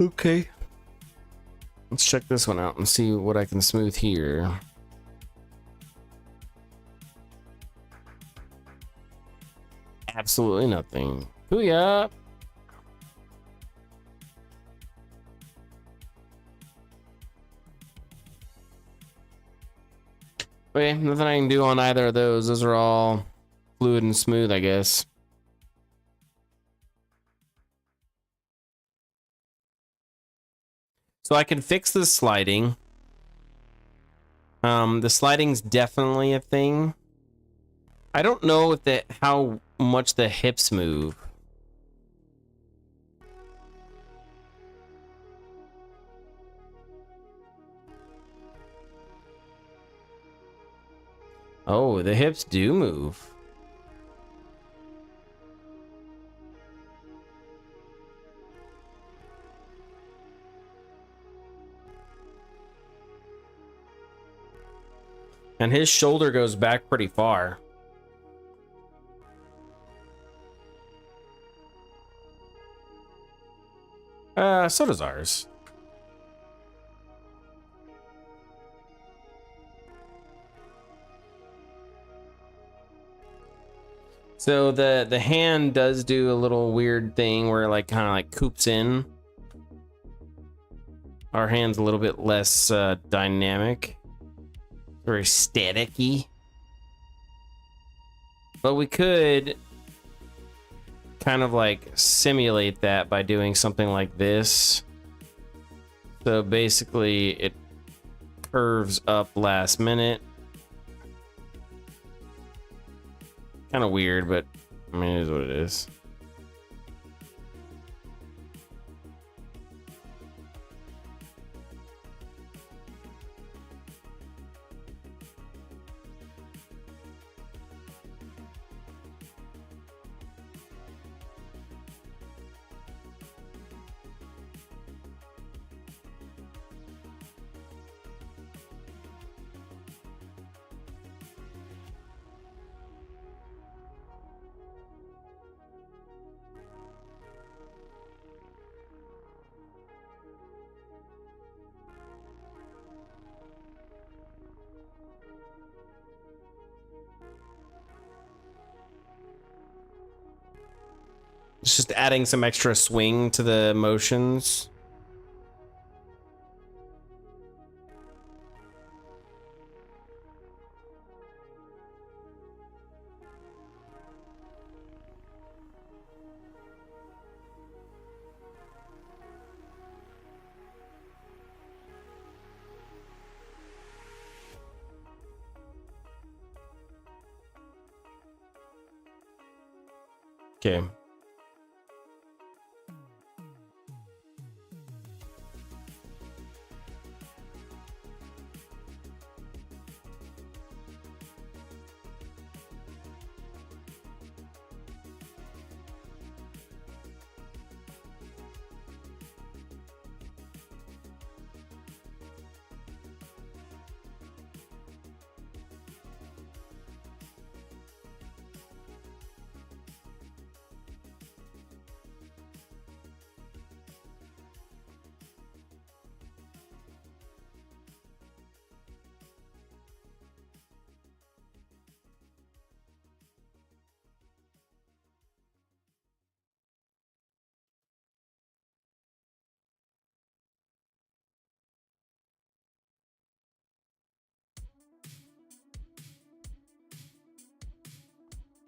Speaker 1: Okay. Let's check this one out and see what I can smooth here. Absolutely nothing. Booyah! Okay, nothing I can do on either of those. Those are all fluid and smooth, I guess. So I can fix the sliding. The sliding's definitely a thing. I don't know if how much the hips move. Oh, the hips do move. And his shoulder goes back pretty far. So does ours. So the hand does do a little weird thing where it like kind of like coops in. Our hand's a little bit less dynamic. Very static-y. But we could kind of like simulate that by doing something like this. So basically it curves up last minute. Kind of weird, but I mean, it is what it is. It's just adding some extra swing to the motions. Okay.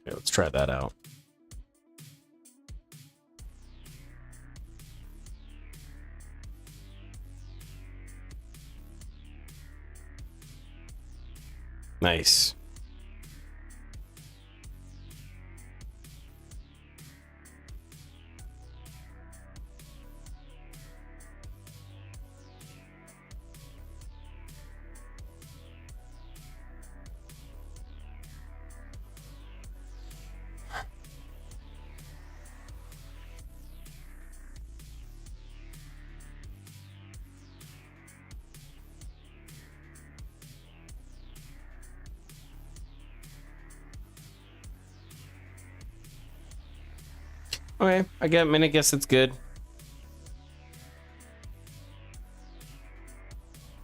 Speaker 1: Okay, let's try that out. Nice. Okay. I mean, I guess it's good.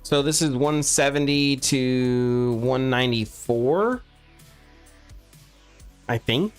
Speaker 1: So this is 170 to 194, I think.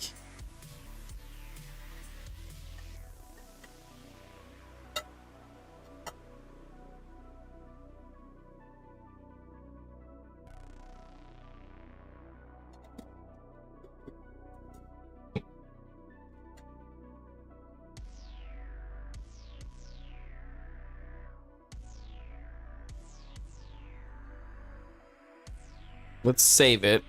Speaker 1: Let's save it.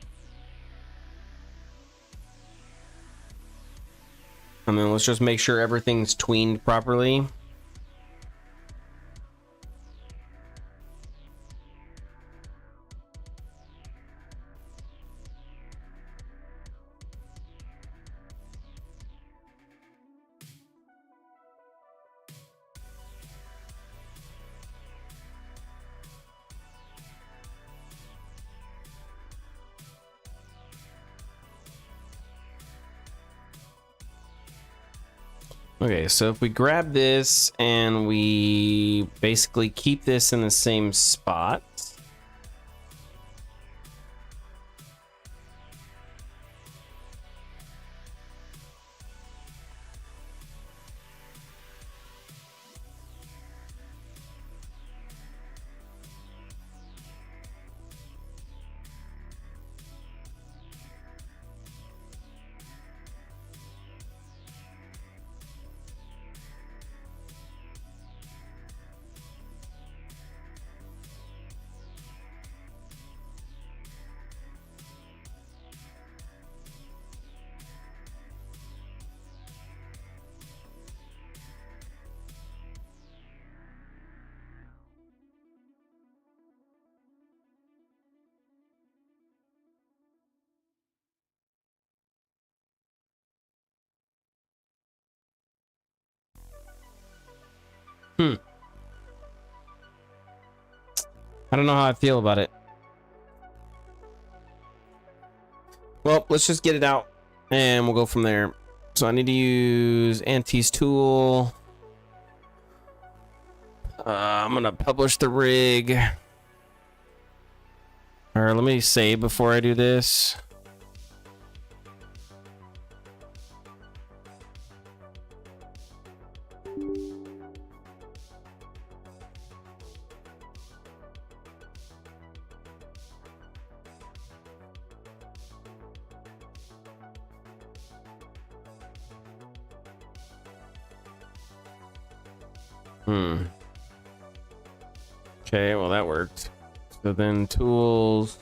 Speaker 1: And then let's just make sure everything's tweened properly. Okay, so if we grab this and we basically keep this in the same spot. I don't know how I feel about it. Well, let's just get it out and we'll go from there. So I need to use Auntie's tool. I'm gonna publish the rig. Or let me save before I do this. Okay, well that worked. So then tools,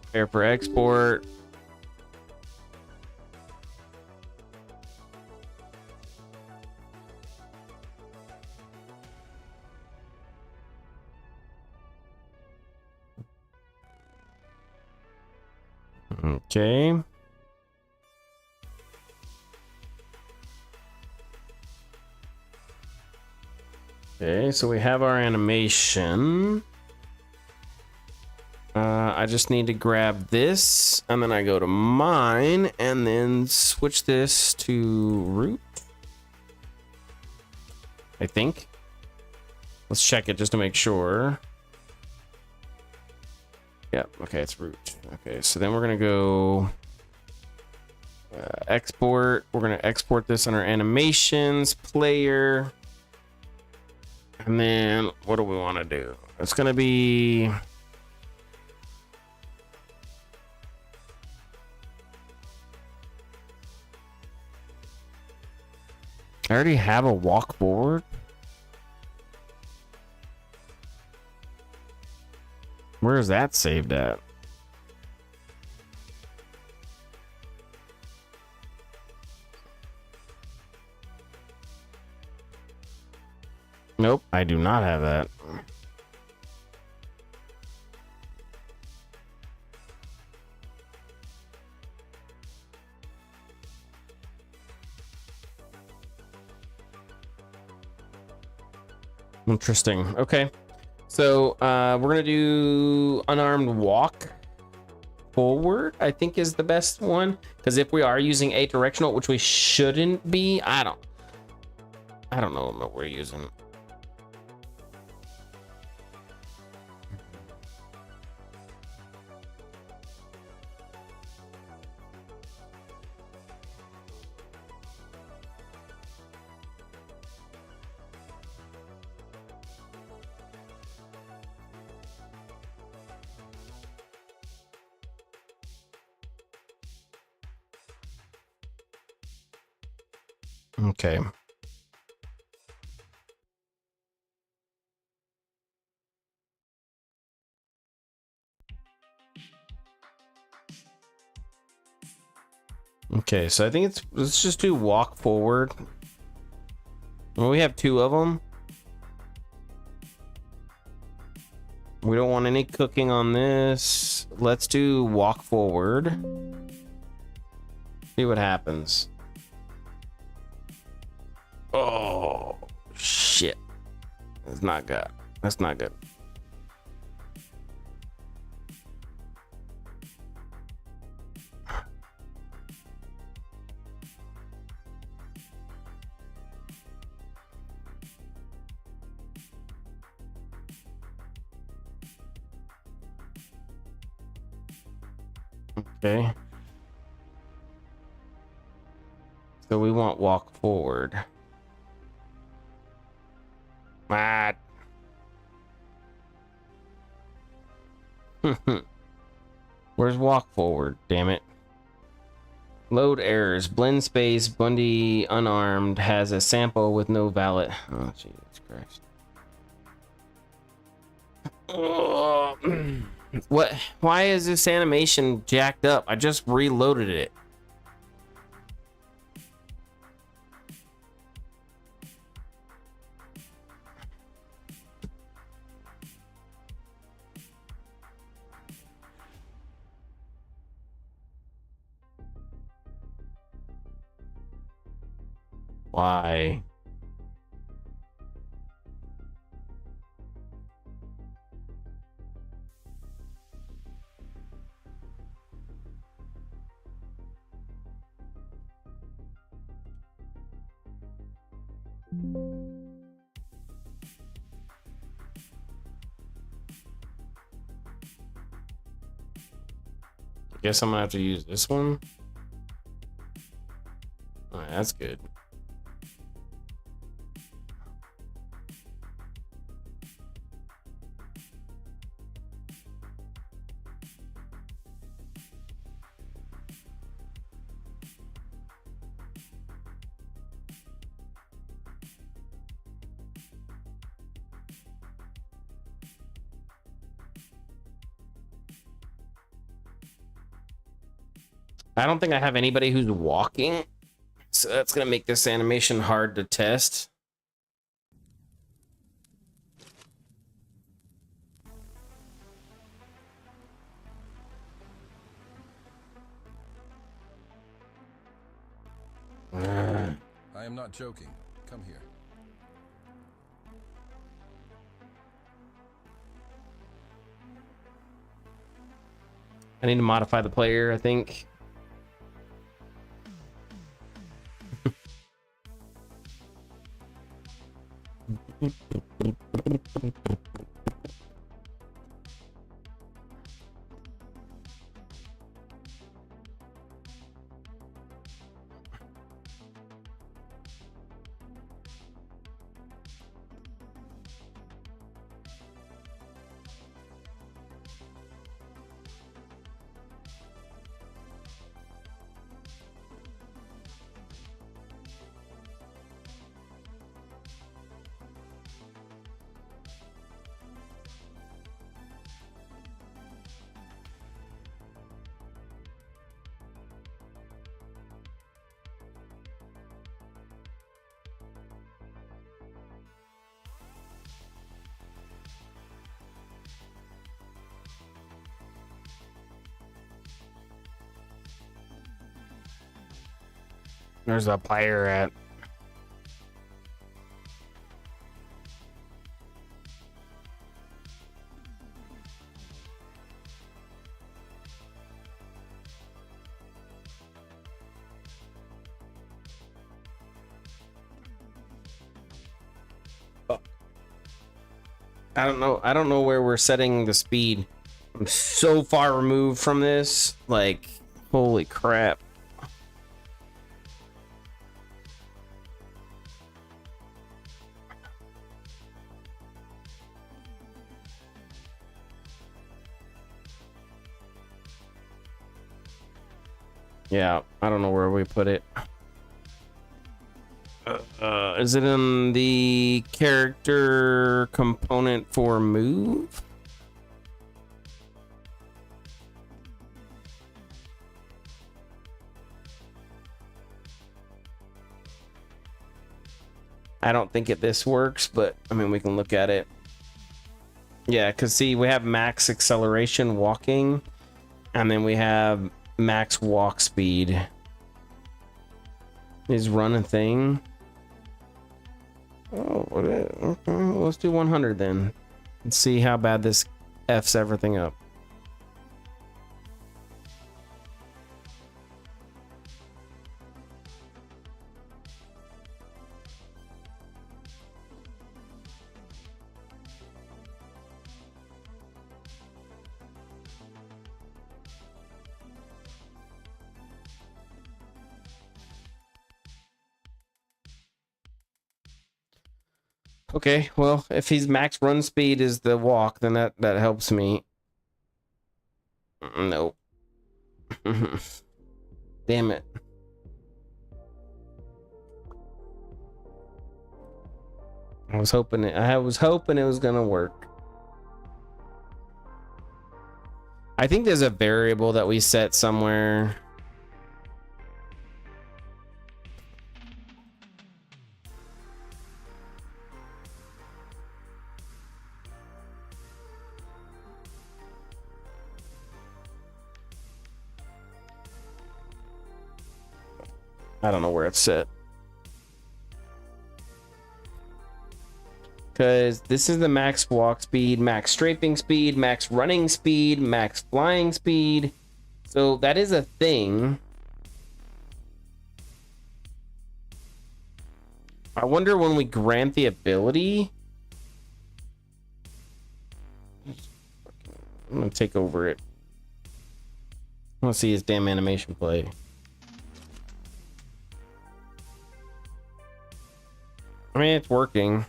Speaker 1: prepare for export. Okay. Okay, so we have our animation. I just need to grab this, and then I go to mine, and then switch this to root. I think. Let's check it just to make sure. Yep, okay, it's root. Okay, so then we're gonna go export. We're gonna export this on our animations player. And then what do we want to do? It's gonna be I already have a walk board. Where is that saved at? Nope, I do not have that. Interesting. Okay. So we're gonna do unarmed walk. forward, I think is the best one. Because if we are using 8 directional, which we shouldn't be, I don't know what we're using. Okay. Okay, so I think let's just do walk forward. Well, we have 2 of them. We don't want any cooking on this. Let's do walk forward. See what happens. Oh, shit. That's not good. That's not good. Okay. So we want walk forward. Ah. Where's walk forward? Damn it. Load errors. Blend space. Bundy unarmed has a sample with no valid. Oh, Jesus Christ. Oh. What? Why is this animation jacked up? I just reloaded it. Why? I guess I'm gonna have to use this one. All right, that's good. I don't think I have anybody who's walking, so that's gonna make this animation hard to test.
Speaker 2: I am not joking. Come here.
Speaker 1: I need to modify the player, I think. There's a player at. I don't know. I don't know where we're setting the speed. I'm so far removed from this. Like, holy crap. Yeah, I don't know where we put it. Is it in the character component for move? I don't think this works, but I mean, we can look at it. Yeah, because see, we have max acceleration walking, and then we have max walk speed. Is run a thing? Oh, okay, let's do 100 then. Let's see how bad this F's everything up. Okay, well, if his max run speed is the walk, then that helps me. Nope. Damn it. I was hoping it was gonna work. I think there's a variable that we set somewhere. I don't know where it's set. Because this is the max walk speed, max strafing speed, max running speed, max flying speed. So that is a thing. I wonder when we grant the ability. I'm going to take over it. I want to see his damn animation play. I mean, it's working.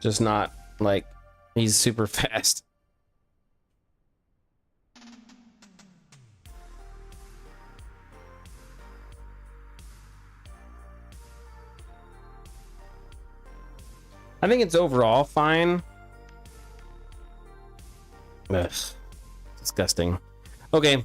Speaker 1: Just not like he's super fast. I think it's overall fine. Ugh, disgusting. Okay.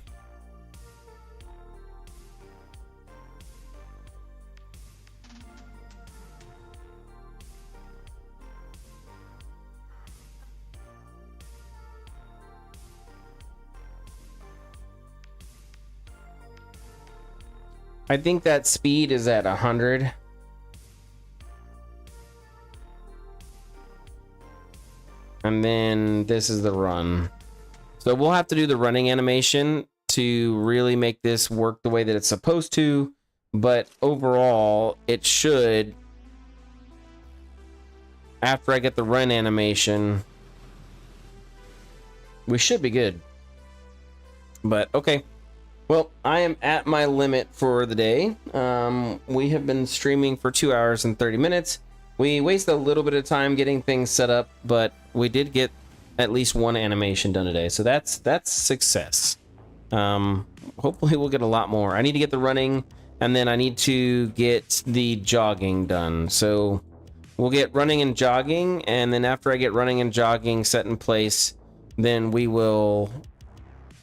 Speaker 1: I think that speed is at 100. And then this is the run. So we'll have to do the running animation to really make this work the way that it's supposed to. But overall, it should, after I get the run animation, we should be good. But okay. Well, I am at my limit for the day. We have been streaming for 2 hours and 30 minutes. We wasted a little bit of time getting things set up, but we did get at least one animation done today, so that's success. Hopefully we'll get a lot more. I need to get the running, and then I need to get the jogging done. So we'll get running and jogging, and then after I get running and jogging set in place, then we will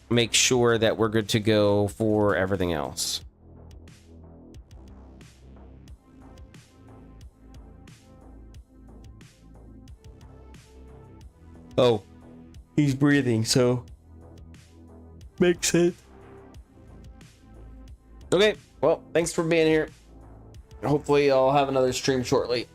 Speaker 1: make sure that we're good to go for everything else. Oh, he's breathing, so makes sense. Okay, well, thanks for being here. Hopefully I'll have another stream shortly.